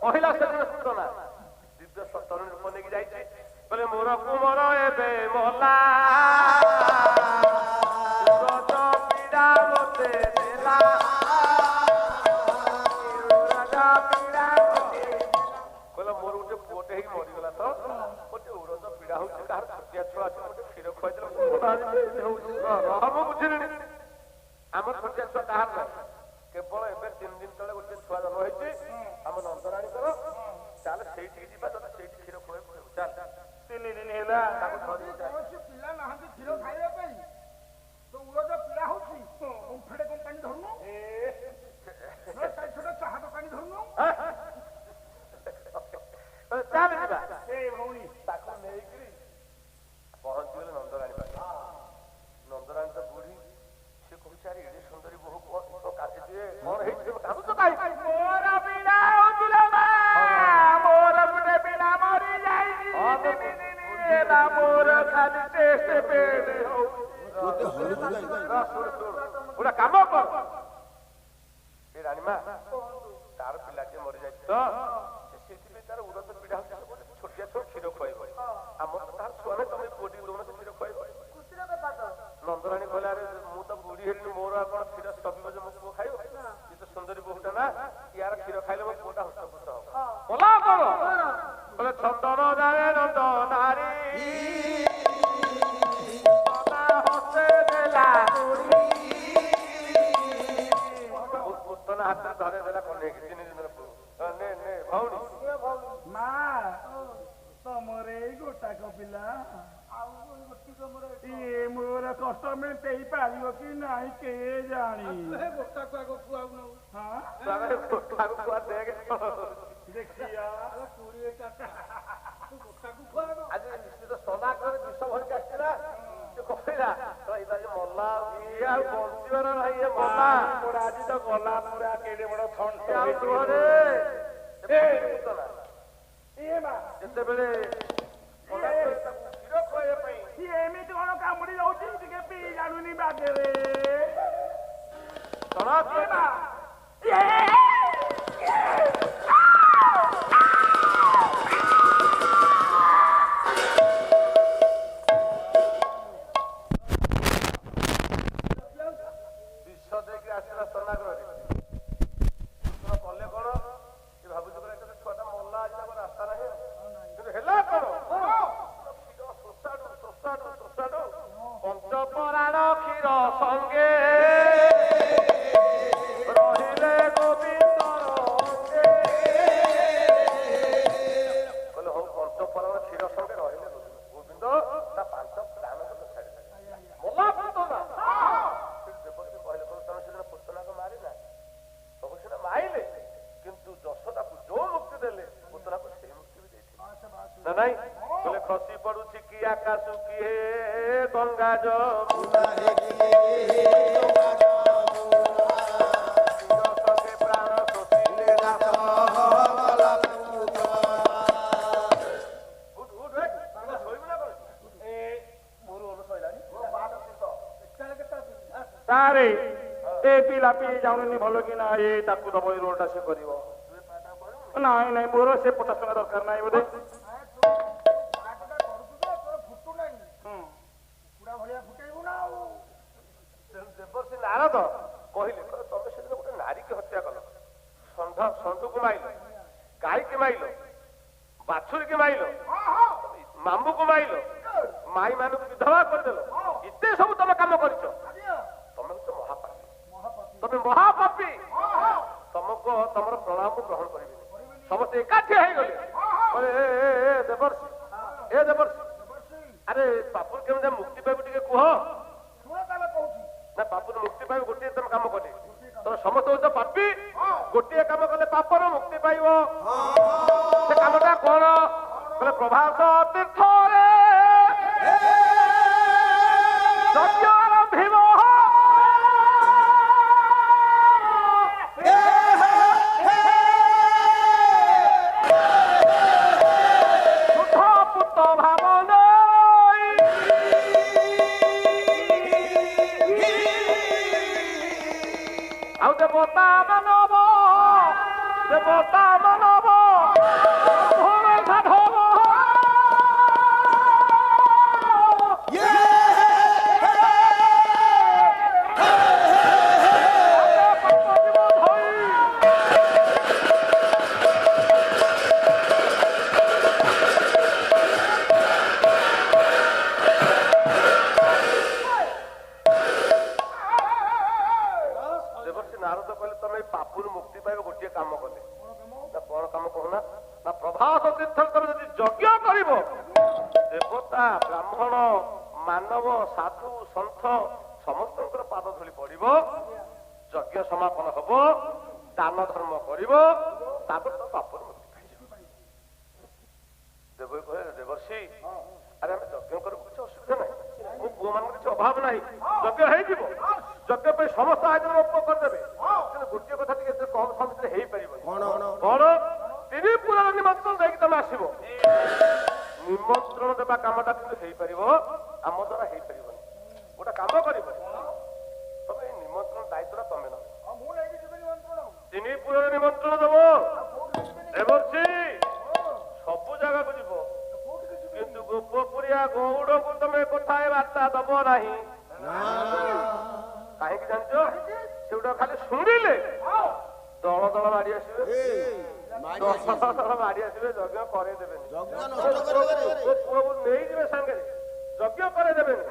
କହିଲା ସେଦିନ ସୂଚନା ଦିବ୍ୟ ତରୁଣୀ ରୂପ ନେଇକି ଯାଇଛି କହିଲେ ମୋର କୁମର ଏବେ ମଲା ପୀଡ଼ା ନାହିଁ କେବଳ ଏବେ 3 ଦିନ ତଳେ ଗୋଟେ ଛୁଆ ଜନ୍ମ ହେଇଛି ଆମ ନନ୍ଦରାଣୀଙ୍କର ଚାଲ ସେଇଠିକି ଯିବା ତତେ ସେଇଠି କ୍ଷୀର ଖୁଆଇବୁ ଚାଲ 3 ଦିନ ହେଲା ତାକୁ ଧରିକି ଯା। କୌଣସି ପିଲା ନାହାନ୍ତି କ୍ଷୀର ଖାଇବା ପାଇଁ ତ ଉରଜ ପିଲା ହଉଛି ଓମ୍ଫେଡେ କମ୍ପାନୀ ଧରୁନୁ ଛୋଟ ଚାହା ଦୋକାନୀ ଧରୁନୁ ଚାଲ ଯିବା ଭଉଣୀ ତାକୁ ନେଇକିରି ପହଞ୍ଚିଗଲେ ନନ୍ଦରାଣୀ ପାଖରେ ନନ୍ଦରାଣୀ ତ ବୁଢୀ ସେ କହୁଛି ଆରେ ଏଡେ ସୁନ୍ଦରୀ ବୋହୁ କଣ କାଟିଦିଏ କଣ ହେଇଛି କାନ୍ଦୁଛ କାହିଁକି ମୋର ପିଲା ହଉଥିଲା ମୋର ଗୋଟେ ପିଲା ମରି ଯାଇଛି ମୋର ଖାଲି ଟେଷ୍ଟ ପେଟ ଗୋଟେ ହଳୁଛି କାଇଁ ଗୋଟେ କାମ କର ଏ ରାଣୀମା ତାର ପିଲାଟିଏ ମରିଯାଇଛି ତ ସେଥିପାଇଁ ତାର ଉରତ ପିଢା ହଉଛି ଛୋଟିଆ ଛୋଟ କ୍ଷୀର ଖୁଆଇବ ଆମର ତ ତାର ଛୁଆ ନାହିଁ ତମେ ପୁଅଟିକି ଦଉନ ସେ କ୍ଷୀର ଖୁଆଇବ ନନ୍ଦରାଣୀ କହିଲା ଆରେ ମୁଁ ତ ବୁଢୀ ହେଲିଣି ମୋର ଆଉ କଣ କ୍ଷୀର ସବିବ ଯେ ମୋ ପୁଅ ଖାଇବ ଇଏ ତ ସୁନ୍ଦରୀ ବୋହୁଟା ନା ୟାର କ୍ଷୀର ଖାଇଲେ ମୋ ପୁଅଟା ହଷ୍ଟପୃଷ୍ଟ ହବ ବୋଲା କଣ ବୋଲେ ଛତର ଯାଏ ନନ୍ଦ ନାରୀ ପୁତନା ହାତରେ ଧରେ ଦେଲା କନେଇକି 3 ଦିନର ପୁଅ ନେ ନେ ଭଉଣୀ ମା ତମର ଏଇ ଗୋଟାକ ପିଲା ଇଏ ମୋର କଷ୍ଟ ମେଣ୍ଟେଇ ପାରିବ କି ନାହିଁ କେ ଜାଣି ଗୋଟାକୁ ଆଗ ଖୁଆଉ ନଉ ଗୋଟାକୁ ଖୁଆ ଦେଖ ଦେଖିଆ ଆଜି ନିଶ୍ଚିତ ସଦାକରେ ବିଷ ଭରିକି ଆସିଥିଲା ସେ କହିଲା ଏଇଟା ଯେ ମଲା ଇଏ ଆଉ ବଞ୍ଚିବାର ନାହିଁ ଇଏ ମଲା ଆଜି ତ ଗଲା ପୁରା କେଡେ ବଡ ଥଣ୍ଟ ଆଉ ତୁହରେ ଯେତେବେଳେ କ୍ଷୀର ଖୁଆଇବା ପାଇଁ ଏମିତି କଣ କାମୁଡି ଯାଉଛି ଟିକେ ପିଇ ଜାଣୁନି ବାଗେରେ ବିଷ ଦେଇକି ଆସିଲା ସନାଗ୍ରରେ କଲେ କଣ ସେ ଭାବୁଛି ଏଟା ଛୁଆଟା ମଲା ଆଜି ତାଙ୍କ ରାସ୍ତା ନାହିଁ କିନ୍ତୁ ହେଲା କଣ ପଞ୍ଚପରାଣ କ୍ଷୀର ସଙ୍ଗେ ରହିଲେ ଗୋବିନ୍ଦର ଅଙ୍ଗେ କହିଲେ ହଉ ପଞ୍ଚପରାଣ କ୍ଷୀର ସଙ୍ଗେ ରହିଲେ ଗୋବିନ୍ଦ ତା 5 ପ୍ରାଣ ଛାଡ଼ିଦେଲେ ମଲା ପୁତନା ଦେବତୀ କହିଲେ ତମେ ସେଦିନ ପୁତନାକୁ ମାରିଲା ସବୁ ସେଟା ମାଇଲେ କିନ୍ତୁ ଯଶୋଦାକୁ ଯୋଉ ମୁକ୍ତି ଦେଲେ ପୁତନାକୁ ସେଇ ମୁକ୍ତି ବି ଦେଇଥିଲେ ନା ନାଇଁ କହିଲେ ଖସି ପଡୁଛି କି ଆକାଶ କିଏ ଗଙ୍ଗା ଯମୁନା ସଙ୍ଗେ ପ୍ରାଣ ଶୋଷିଲେ ଦାସ ସାରେ ଏ ପିଲା ପିଇ ଜାଣୁନି ଭଲ କି ନା ଏ ତାକୁ ଦବ ଏଇ ରୋଲଟା ସେ କରିବ ନାଇଁ ନାଇଁ ମୋର ସେ 50 ଟଙ୍କା ଦରକାର ନାହିଁ ବୋଧେ ଦେବର୍ଷି ନାରଦ କହିଲେ ତମେ ସେଦିନ ଗୋଟେ ନାରୀକି ହତ୍ୟା କଲ ଷଣ୍ଢକୁ ମାଇଲ ଗାଈକି ମାଇଲ ବାଛୁରୀକି ମାଇଲ ମାମୁକୁ ମାଇଲ ମାଇ ମାନଙ୍କୁ ବିଧବା କରିଦେଲ ଏତେ ସବୁ ତମେ କାମ କରିଛ ତମେ ହଉଛ ମହାପାପୀ ତମେ ମହାପାପୀ ତମକୁ ତମର ପ୍ରଣାମ ଗ୍ରହଣ କରିବେନି ସମସ୍ତେ ଏକାଠି ହେଇଗଲେ ଦେବର୍ଷି ଆରେ ପାପୁର କେମିତି ମୁକ୍ତି ପାଇବୁ ଟିକେ କୁହ ନା ପାପୁର ମୁକ୍ତି ପାଇବ ଗୋଟିଏ ତମେ କାମ କଲେ ତମେ ସମସ୍ତେ ହଉଛ ପାପୀ ଗୋଟିଏ କାମ କଲେ ପାପର ମୁକ୍ତି ପାଇବ ସେ କାମଟା କଣ କହିଲେ ପ୍ରଭାସ ତୀର୍ଥରେ ଭୀମ ପୁତ ଭାବନ ଆଉ ଦେବତା ମାନବ ସାଧବ ଦେବର୍ଷି ନାରଦ କହିଲେ ତମେ ଏଇ ପାପରୁ ମୁକ୍ତି ପାଇବ ଗୋଟିଏ କାମ କଲେ। ନା କଣ କାମ କହୁନା? ନା ପ୍ରଭାସ ତୀର୍ଥରେ ତମେ ଯଦି ଯଜ୍ଞ କରିବ, ଦେବତା ବ୍ରାହ୍ମଣ ମାନବ ସାଧୁ ସନ୍ଥ ସମସ୍ତଙ୍କର ପାଦ ଧୂଳି ପଡିବ, ଯଜ୍ଞ ସମାପନ ହବ, ଦାନ ଧର୍ମ କରିବ, ତାପରେ ତ ପାପରୁ ମୁକ୍ତି ପାଇଯିବ। ଦେବ କହିଲେ ଦେବର୍ଷି ଆରେ ଆମେ ଯଜ୍ଞ କରିବୁ, କିଛି ଅସୁବିଧା ନାହିଁ, ମୋ ପୁଅ ମାନଙ୍କ କିଛି ଅଭାବ ନାହିଁ, ଯଜ୍ଞ ହେଇଯିବ, ଯଜ୍ଞ ପାଇଁ ସମସ୍ତ ଆୟୋଜନ ଉପଭୋଗ କରିଦେବେ। କିନ୍ତୁ ଗୋଟିଏ କଥା ଟିକେ ଏତେ କମ ସମୟରେ ହେଇପାରିବନି। କଣ? 3 ପୁରାଣ ନିମନ୍ତ୍ରଣ ଦେଇକି ତମେ ଆସିବ। ନିମନ୍ତ୍ରଣ ଦେବା କାମଟା କିନ୍ତୁ ହେଇପାରିବ, ଆମ ଦ୍ୱାରା ହେଇପାରିବନି। ଗୋଟେ କାମ କରିବ, ତମେ ଏଇ ନିମନ୍ତ୍ରଣ ଦାୟିତ୍ୱଟା ତମେ ନବ। 3 ପୁରାଣ ନିମନ୍ତ୍ରଣ ଦବ ଦେବର୍ଷି, ସବୁ ଜାଗାକୁ ଯିବ, କିନ୍ତୁ ଗୋପପୁରିଆ ଗୌଡକୁ ତମେ କଥାଏ ବାର୍ତ୍ତା ଦବ ନାହିଁ। କାହିଁକି ଜାଣିଛ? ସେଗୁଡା ଖାଲି ଶୁଣିଲେ ଦଳ ଦଳ ମାଡି ଆସିବେ, ଦଳ ମାଡି ଆସିବେ, ଯଜ୍ଞ କରେଇଦେବେନି। ପୁଅକୁ ନେଇଯିବେ ସାଙ୍ଗରେ, ଯଜ୍ଞ କରେଇଦେବେନି।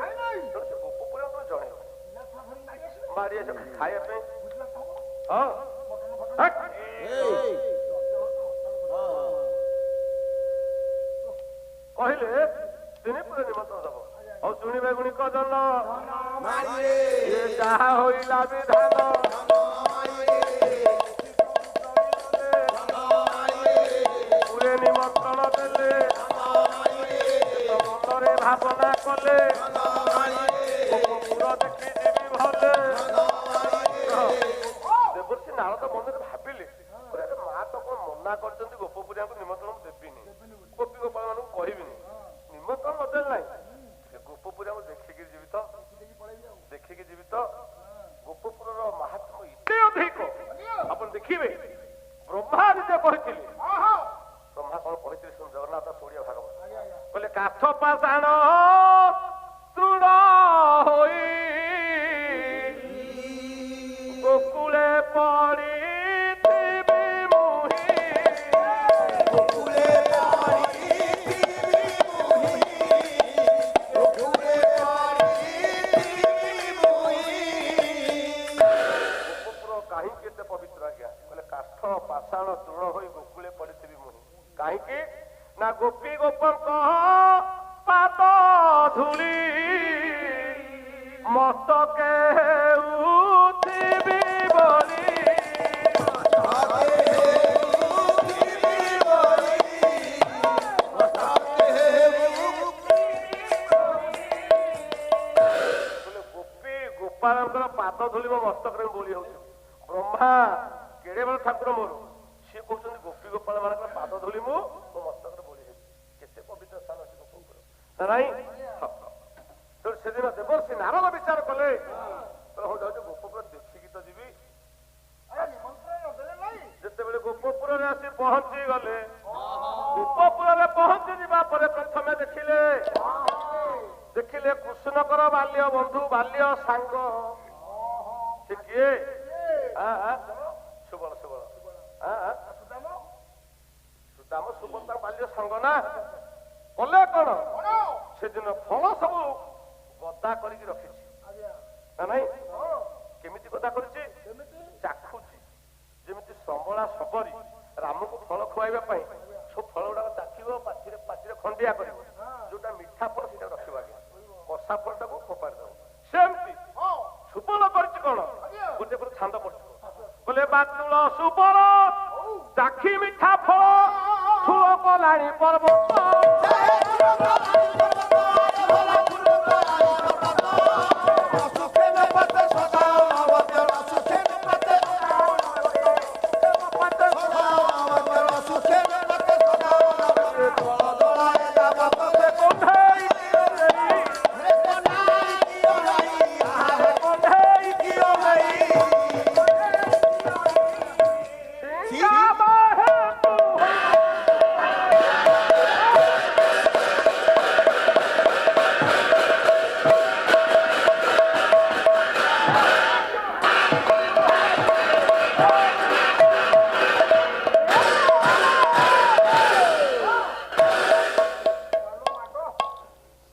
ସେ ଗୋପପୁରିଆ ତମେ ଜଣେଇବ, ମାଡି ଆସିବ ଖାଇବା ପାଇଁ। ହଁ କହିଲେ 3 ପୁରା ନିମନ୍ତ୍ରଣ ଦବ। ଆଉ ଶୁଣିବେ ଗୁଣିକ ଜନ ଯାହା ହୋଇଲା ବିଧାନ, ପୁରେ ନିମନ୍ତ୍ରଣ ଦେଲେ, ମନରେ ଭାବନା କଲେ, ପୁର ଦେଖି ଯିବି ଭଲେ। ଦେବର୍ଷି ନାରଦ ମନରେ ଭାବିଲେ, ମା ତ କଣ ମନା କରିଛନ୍ତି ଗୋପପୁରିଆଙ୍କୁ ନିମନ୍ତ୍ରଣ ଦେବିନି, ଗୋପୀ ଗୋପାଳ ମାନଙ୍କୁ କହିବିନି, ନିମନ୍ତ୍ରଣ ନଦେଲେ ନାହିଁ, ଗୋପପୁରିଆଙ୍କୁ ଦେଖିକି ଯିବି ତ, ଦେଖିକି ଯିବି ତ। ଗୋପପୁରର ମାହାତ୍ମ୍ୟ ଏତେ ଅଧିକ, ଆପଣ ଦେଖିବେ। ବ୍ରହ୍ମା ନିଜେ କହିଥିଲେ, ବ୍ରହ୍ମା କଣ କହିଥିଲେ ଶୁଣ, ଜଗନ୍ନାଥ ଓଡ଼ିଆ ଭାଗବତ କହିଲେ କାଠ ପାଷାଣ ତୃଣ ହୋଇ ଗୋକୁଳେ ପଡ଼ିଥିବି ମୁହିଁ, କାହିଁକି ଏତେ ପବିତ୍ର ଆଜ୍ଞା? କହିଲେ କାଠ ପାଷାଣ ତୃଣ ହୋଇ ଗୋକୁଳେ ପଡିଥିବି ମୁହିଁ। କାହିଁକି? ନା ଗୋପୀ ଗୋପଙ୍କ ପାଦ ଧୂଳି ମସ୍ତକେ ଉଠିବି ବୋଲି। ଗୋପୀ ଗୋପାଳଙ୍କର ପାଦ ଧୂଳି ମୋ ମସ୍ତକରେ ବୋଳି ହଉଛି। ବ୍ରହ୍ମା କେଡେ ବଡ ଠାକୁର ମୋର, ସିଏ କହୁଛନ୍ତି ଗୋପୀ ଗୋପାଳ ମାନଙ୍କର ପାଦ ଧୂଳି ମୁଁ ମୋ ମସ୍ତକରେ ବୋଳି ହେଉଛି। କେତେ ପବିତ୍ର ସ୍ଥାନ ଅଛି ଗୋପପୁର ନା ନାଇଁ? ସେଦିନ ଦେବର୍ଷି ନାରଦ ବିଚାର କଲେ, ହଉ ଯାଉଛି ଗୋପପୁର ଦେଖିକି ତ ଯିବି। ଯେତେବେଳେ ଗୋପପୁରରେ ଆସି ପହଞ୍ଚି ଗଲେ, ଗୋପପୁରରେ ପହଞ୍ଚି ଯିବା ପରେ ପ୍ରଥମେ ଦେଖିଲେ କୃଷ୍ଣଙ୍କର ବାଲ୍ୟ ବନ୍ଧୁ, ବାଲ୍ୟ ସାଙ୍ଗ। ସେ କିଏ? ସୁବଳ ସୁବଳ ସୁଦାମ ସୁବଳ ତାଙ୍କ ବାଲ୍ୟ ସାଙ୍ଗ ନା। କଲେ କଣ? ସେଦିନ ଫଳ ସବୁ ଗଦା କରିକି ରଖିଛି ନା ନାଇଁ? କେମିତି ଗଦା କରିଛି? ଚାଖୁଛି, ଯେମିତି ସମ୍ବଳା ଶବରୀ ରାମକୁ ଫଳ ଖୁଆଇବା ପାଇଁ ସବୁ ଫଳ ଗୁଡାକ ଚାଖିବ, ପାଟିରେ ଖଣ୍ଡିଆ କରିବ, ଯୋଉଟା ମିଠା ଫଳ ସେଇଟା ରଖିବ ଆଜ୍ଞା, କଷା ଫଳଟାକୁ ଫୋପାଡ଼ି ଦବ। ସେମିତି ସୁବଳ କରିଛି କଣ? ଗୋଟେ ପରେ ଛାନ୍ଦ ପଡିଛି, ବୋଲେ ବାତୁଳ ସୁବଳ ଚାଖି ମିଠା ଫଳ ଠୁଳ କଲାଣି ପର୍ବତ।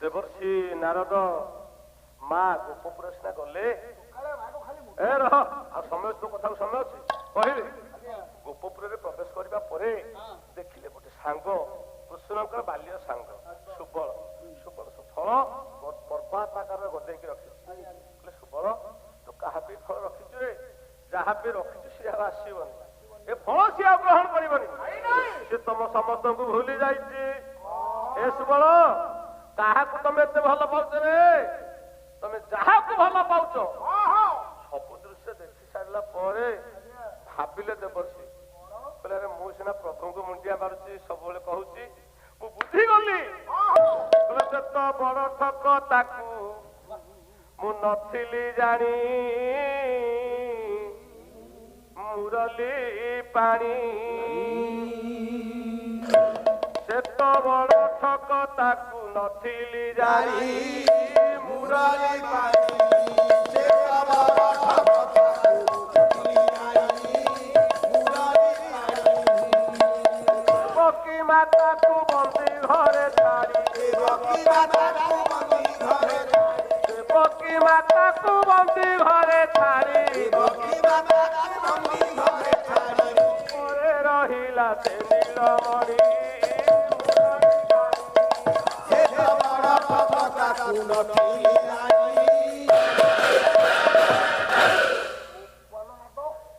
ଦେବର୍ଷି ନାରଦ ମା ଗୋପପୁର ସିନା ଗଲେ, ଏ ରହ ଆଉ ସମୟ ତୋ କଥାକୁ ସମୟ ଅଛି କହିଲି ଗୋପପୁରରେ ପ୍ରବେଶ କରିବା ପରେ ଦେଖିଲେ ଗୋଟେ ସାଙ୍ଗ କୃଷ୍ଣଙ୍କର ବାଲ୍ୟ ସାଙ୍ଗ ସୁବଳ ସୁବଳ ଫଳ ବର୍ବାଦ ଆକାରରେ ଗଦେଇକି ରଖିଛି କହିଲେ ସୁବଳ ତୁ କାହା ପାଇଁ ଫଳ ରଖିଛୁ ରେ ଯାହା ପାଇଁ ରଖିଛୁ ସେ ଆଉ ଆସିବନି ଏ ଫଳ ସିଏ ଆଉ ଗ୍ରହଣ କରିବନି ସେ ତମ ସମସ୍ତଙ୍କୁ ଭୁଲି ଯାଇଛି ଏ ସୁବଳ କାହାକୁ ତମେ ଏତେ ଭଲ ପାଉଛ ରେ ତମେ ଯାହାକୁ ଭଲ ପାଉଛ ସବୁ ଦୃଶ୍ୟ ଦେଖି ସାରିଲା ପରେ ଭାବିଲେ ଦେବର୍ଷି କହିଲେ ଆରେ ମୁଁ ସିନା ପ୍ରଭୁଙ୍କୁ ମୁଣ୍ଡିଆ ମାରୁଛି ସବୁବେଳେ କହୁଛି ମୁଁ ବୁଝିଗଲି ଯେତେ ବଡ ଠକ ତାକୁ ମୁଁ ନଥିଲି ଜାଣି ମୁରଲି ପାଣି ସେତ ବଡ ଠକ ତାକୁ ନଥିଲି ଜାଣି ମୁରଲି ପାଣି ପକି ମାତାକୁ ବନ୍ଦୀ ଘରେ ଛାଡ଼ି ପକି ମାତାକୁ ବନ୍ଦୀ ଘରେ ଛାଡ଼ି ପରେ ରହିଲା ସେ ନୀଳମଣି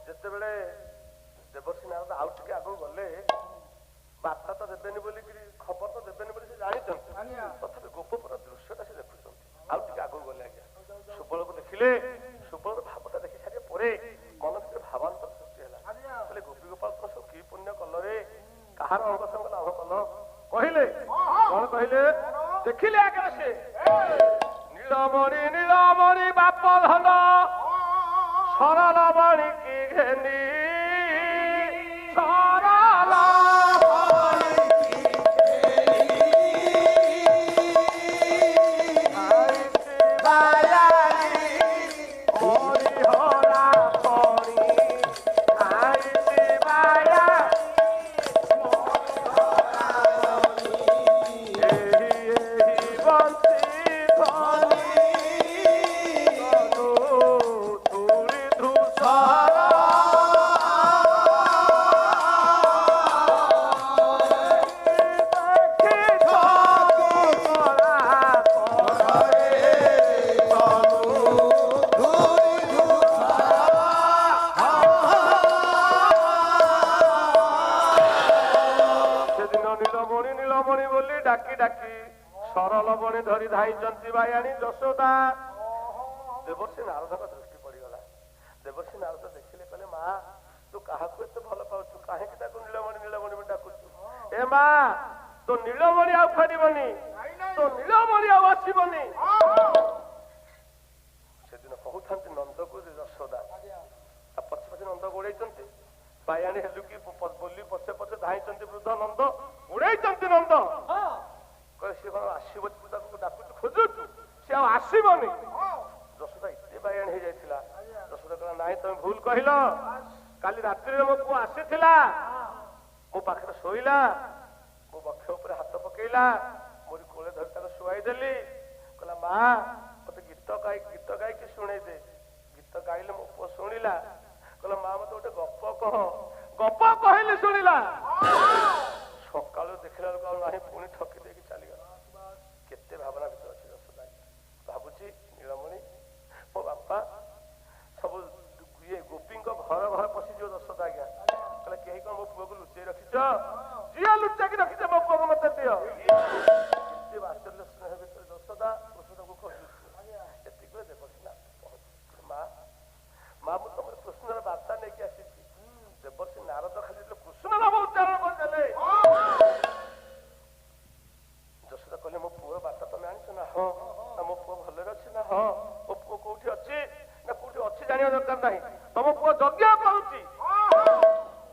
ଯେତେବେଳେ ଦେବର୍ଷି ନାରଦ ଆଉ ଟିକେ ଆଗକୁ ଗଲେ ବାର୍ତ୍ତା ତ ଦେବେନି ବୋଲିକିରି ଖବର ତ ଦେବେନି ବୋଲି ସେ ଜାଣିଛନ୍ତି ତଥାପି ଗୋପପୁର ଦୃଶ୍ୟଟା ସେ ଦେଖୁଛନ୍ତି ଆଉ ଟିକେ ଆଗକୁ ଗଲେ ଆଜ୍ଞା ସୁବଳକୁ ଦେଖିଲେ ସୁବଳର ଭାବଟା ଦେଖି ସାରିବା ପରେ ମନ ଭିତରେ ଭାବାନ୍ତର ସୃଷ୍ଟି ହେଲା କହିଲେ ଗୋପୀ ଗୋପାଳ ତ ସବୁ କି ପୁଣ୍ୟ କଲରେ କାହାର ଅଙ୍ଗ ସଙ୍ଗ ଲାଭ କଲ କହିଲେ କଣ କହିଲେ ଦେଖିଲେ ଆଗରେ ସେ ନୀଳମଣି ନୀଳମଣି ବାପ ଧନ ସରଳମଣି କି ଘେନି ସରଳ ସରଳମଣି ଧରି ଧାଇଛନ୍ତି ବାୟାଣୀ ଯଶୋଦା ଦେବର୍ଷି ନାରଦଙ୍କ ଦୃଷ୍ଟି ପଡିଗଲା ଦେବର୍ଷି ନାରଦ ଦେଖିଲେ କହିଲେ ମା ତୁ କାହାକୁ ଏତେ ଭଲ ପାଉଛୁ କାହିଁକି ତାକୁ ନୀଳମଣି ନୀଳମଣି ଡାକୁଛୁ ଏ ମା ତୋ ନୀଳମଣି ଆଉ ଫେରିବନି ତୋ ନୀଳମଣି ଆଉ ଆସିବନି ସେଦିନ କହୁଥାନ୍ତି ନନ୍ଦକୁ ଯଶୋଦା ପଛେ ପଛେ ନନ୍ଦ ଗୋଡେଇଛନ୍ତି ବାୟାଣୀ ହେଲୁ କି ବୋଲି ପଛେ ପଛେ ଧାଇଛନ୍ତି ବୃଦ୍ଧ ନନ୍ଦ ଗୋଡେଇଛନ୍ତି ନନ୍ଦ କହିଲେ ସିଏ କଣ ଆସିବ ତୁ ତାକୁ ଡାକୁଛୁ ଖୋଜୁଛୁ ସିଏ ଆଉ ଆସିବନି ଯଶୋଦା ଏତେ ବାୟାଣୀ ହେଇଯାଇଥିଲା ଯଶୋଦା କହିଲା ନାଇଁ ତମେ ଭୁଲ କହିଲ କାଲି ରାତିରେ ମୋ ପୁଅ ଆସିଥିଲା ମୋ ପାଖରେ ଶୋଇଲା ମୋ ବକ୍ଷ ଉପରେ ହାତ ପକେଇଲା ମୋରି କୋଳେ ଧରି ତାକୁ ଶୁଆଇ ଦେଲି କହିଲା ମା ମତେ ଗୀତ ଗାଇକି ଶୁଣେଇ ଦେ ଗୀତ ଗାଇଲେ ମୋ ପୁଅ ଶୁଣିଲା କହିଲା ମା ମତେ ଗୋଟେ ଗପ କହ ଗପ କହିଲେ ଶୁଣିଲା ସକାଳୁ ଦେଖିଲା ବେଳକୁ ଆଉ ନାହିଁ ପୁଣି ଠକି ଦେଇକି ଚାଲିଗଲା କେତେ ଭାବନା ଭିତରେ ଅଛି ଯଶୋଦା ଭାବୁଛି ନୀଳମଣି ମୋ ବାପା ସବୁ ଇଏ ଗୋପୀଙ୍କ ଘର ଘର ପଶିଯିବ ଯଶୋଦା ଆଜ୍ଞା କହିଲେ କେହି କଣ ମୋ ପୁଅକୁ ଲୁଚେଇ ରଖିଛ ଯିଏ ଲୁଚେଇକି ରଖିଛ ମୋ ପୁଅକୁ ମତେ ଦିଅ କେତେ ବାତ୍ସଲ୍ୟ ସ୍ନେହ ଭିତରେ ଯଶୋଦା କୃଷ୍ଣକୁ ଖୋଜୁଛି ଏତିକି ଦେବର୍ଷି ମା ମା ମୁଁ ତମର କୃଷ୍ଣର ବାର୍ତ୍ତା ନେଇକି ଆସିଛି ଦେବର୍ଷି ନାରଦ ଖାଲି କୃଷ୍ଣ ନାମ ଉଚ୍ଚାରଣ କରିଦେଲେ ଯଶୋଦା କହିଲେ ମୋ ପୁଅ ବାର୍ତ୍ତା ତମେ ଆଣିଛ ନା ହଁ ନା ମୋ ପୁଅ ଭଲରେ ଅଛି ନା ହଁ ମୋ ପୁଅ କୋଉଠି ଅଛି ନା କୋଉଠି ଅଛି ଜାଣିବା ଦରକାର ନାହିଁ ତମ ପୁଅ ଯଜ୍ଞ କରୁଛି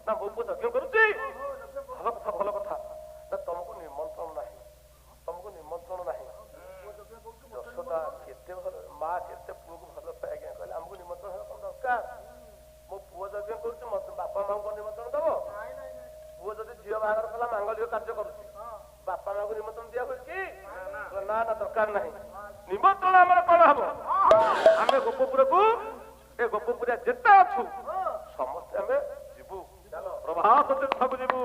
ନା ମୋ ପୁଅ ଯଜ୍ଞ କରୁଛି ଭଲ କଥା ନା ତମକୁ ନିମନ୍ତ୍ରଣ ନାହିଁ ଯଶୋଦା କେତେ ଭଲ ମା କେତେ ପୁଅକୁ ଭଲ ପାଏ ଆଜ୍ଞା କହିଲେ ଆମକୁ ନିମନ୍ତ୍ରଣ ହେବା କଣ ଦରକାର ମୋ ପୁଅ ଯଜ୍ଞ କରୁଛି ମତେ ବାପା ମାଙ୍କୁ ନିମନ୍ତ୍ରଣ ଦବ ପୁଅ ଯଦି ଝିଅ ବାହାଘର କଲା ମାଙ୍ଗଳିକ କାର୍ଯ୍ୟ କରୁଛି ବାପା ମାଙ୍କୁ ନିମନ୍ତ୍ରଣ ଦିଆ ହୁଏ କି ନା ନା ଦରକାର ନାହିଁ ନିମନ୍ତ୍ରଣ ଆମର କଣ ହବ ଆମେ ଗୋପପୁରକୁ ଅଛୁ ସମସ୍ତେ ଆମେ ଯିବୁ ପ୍ରଭାତ ତୀର୍ଥକୁ ଯିବୁ।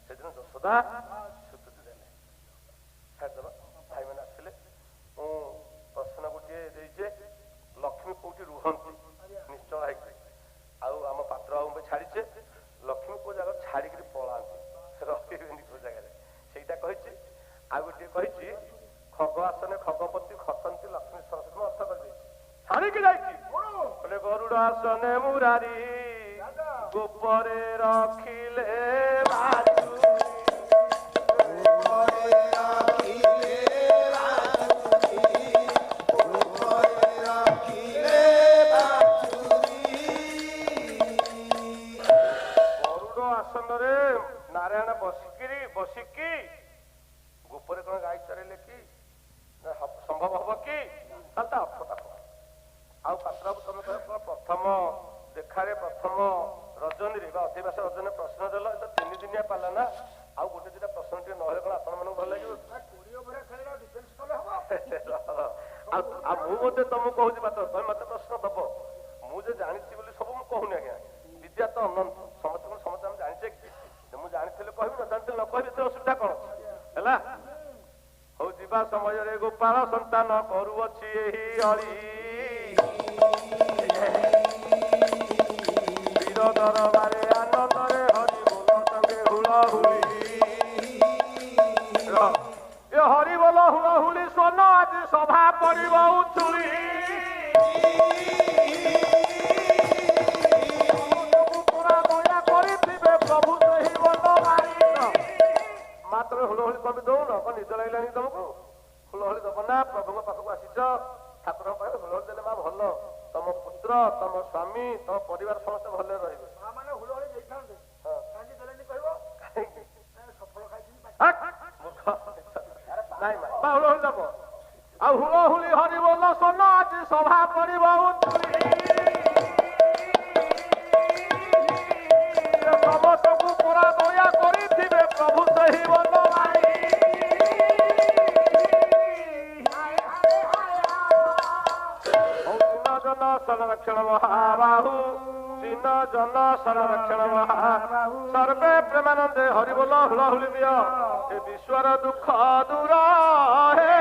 ସେଦିନ ଯଶୋଦା ସ୍ୱୀକୃତି ଦେଲେ ଛାଡ଼ିଦେବା। ଭାଇମାନେ ଆସିଲେ, ମୁଁ ପ୍ରଶ୍ନ ଗୋଟିଏ ଦେଇଛେ, ଲକ୍ଷ୍ମୀ କୋଉଠି ରୁହନ୍ତି ନିଶ୍ଚଳ ହେଇକି, ଆଉ ଆମ ପାତ୍ର ବାବୁଙ୍କୁ ଛାଡ଼ିଛେ, ଲକ୍ଷ୍ମୀ କୋଉ ଜାଗା ଛାଡ଼ିକିରି ପଳାନ୍ତି, ରହିବେନି କୋଉ ଜାଗାରେ, ସେଇଟା କହିଛି। ଆଉ ଗୋଟିଏ କହିଛି ଖଗ ଆସନେ ଖଗପତି ଖସନ୍ତି ଲକ୍ଷ୍ମୀ ସରସ୍ୱତୀ, ଅର୍ଥ କରିଦେଇଛି, ଛାଡ଼ିକି ଯାଇଛି। ବୋଲେ ଗରୁଡ଼ ଆସନେ ମୁରାରୀ ଗୋପରେ ରଖିଲେ ଆସନରେ ନାରାୟଣ ବସିକି ଗୋପରେ କଣ ଗାଈ ଚରେଇଲେ କି? ସମ୍ଭବ ହବ କି? ତାହେଲେ ତା ଅର୍ଥଟା କଣ? ଆଉ ପାତ୍ରବାବୁ ତମେ କହିବ ପ୍ରଥମ ଦେଖାରେ ପ୍ରଥମ ରଜନୀରେ ବା ଅଧିବାସ ରଜନୀରେ ପ୍ରଶ୍ନ ଦେଲ, ଏ ତ 3 ଦିନିଆ ପାଲା ନା, ଆଉ ଗୋଟେ ଦିଟା ପ୍ରଶ୍ନ ଟିକେ ନହେଲେ କଣ ଆପଣ ମାନଙ୍କୁ ଭଲ ଲାଗିବ? ଆଉ ମୁଁ ମଧ୍ୟ ତମକୁ କହୁଛି ପାତ୍ର, ତମେ ମତେ ପ୍ରଶ୍ନ ଦବ, ମୁଁ ଯେ ଜାଣିଛି ବୋଲି ସବୁ ମୁଁ କହୁନି ଆଜ୍ଞା, ବିଦ୍ୟା ତ ଅନନ୍ତ, ସମସ୍ତେ ଆମେ ଜାଣିଛେ କି? ମୁଁ ଜାଣିଥିଲେ କହିବି, ନ ଜାଣିଥିଲେ ନ କହିବି, ଏତେ ଅସୁବିଧା କଣ ହେଲା? ହଉ, ଯିବା ସମୟରେ ଗୋପାଳ ସନ୍ତାନ କରୁଅଛି ଏହି ଅଳି, ବୀର ଦରବାରେ ଆନନ୍ଦରେ ହରି ବୋଲ ସଙ୍ଗେ ହୁଳହୁଳି, ଏ ହରି ବୋଲ ହୁଳହୁଳି ସ୍ୱନ ଆଜି ସଭା ପଡ଼ିବ ଉଛୁଳି, ମାତ୍ର ହୁଳହୁଳି କବି ଦଉନ, କଣ ନିଦ ଲାଗିଲାଣି ତମକୁ? ହୁଳହୁଳି ଦବ ନା? ପ୍ରଭୁଙ୍କ ପାଖକୁ ଆସିଛ, ଠାକୁରଙ୍କ ପାଖରେ ହୁଳହୁଳି ଦେଲେ ମା ଭଲ, ତମ ପୁତ୍ର, ତମ ସ୍ୱାମୀ, ତମ ପରିବାର ସମସ୍ତେ ଭଲରେ ରହିବେ। ନାଇଁ ମା ହୁଳହୁଳି ଦବ। ଆଉ ହୁଳହୁଳି ହରିବୋଲ ସ୍ୱନ ଆଜି ସଭା ପଡ଼ିବ ଉଛୁଳି, ସମସ୍ତଙ୍କୁ ପୁରା ଦୟା କରିଥିବେ ପ୍ରଭୁ ସେହି ବନ ଭାଇ, ଜନ ସଂରକ୍ଷଣ ମହାବାହୁ, ଦୀନ ଜନ ସଂରକ୍ଷଣ ମହାବାହୁ, ସର୍ବେ ପ୍ରେମାନନ୍ଦେ ହରିବୋଲ ହୁଳହୁଳି ଦିଅ, ଏ ବିଶ୍ୱର ଦୁଃଖ ଦୂର ହେ।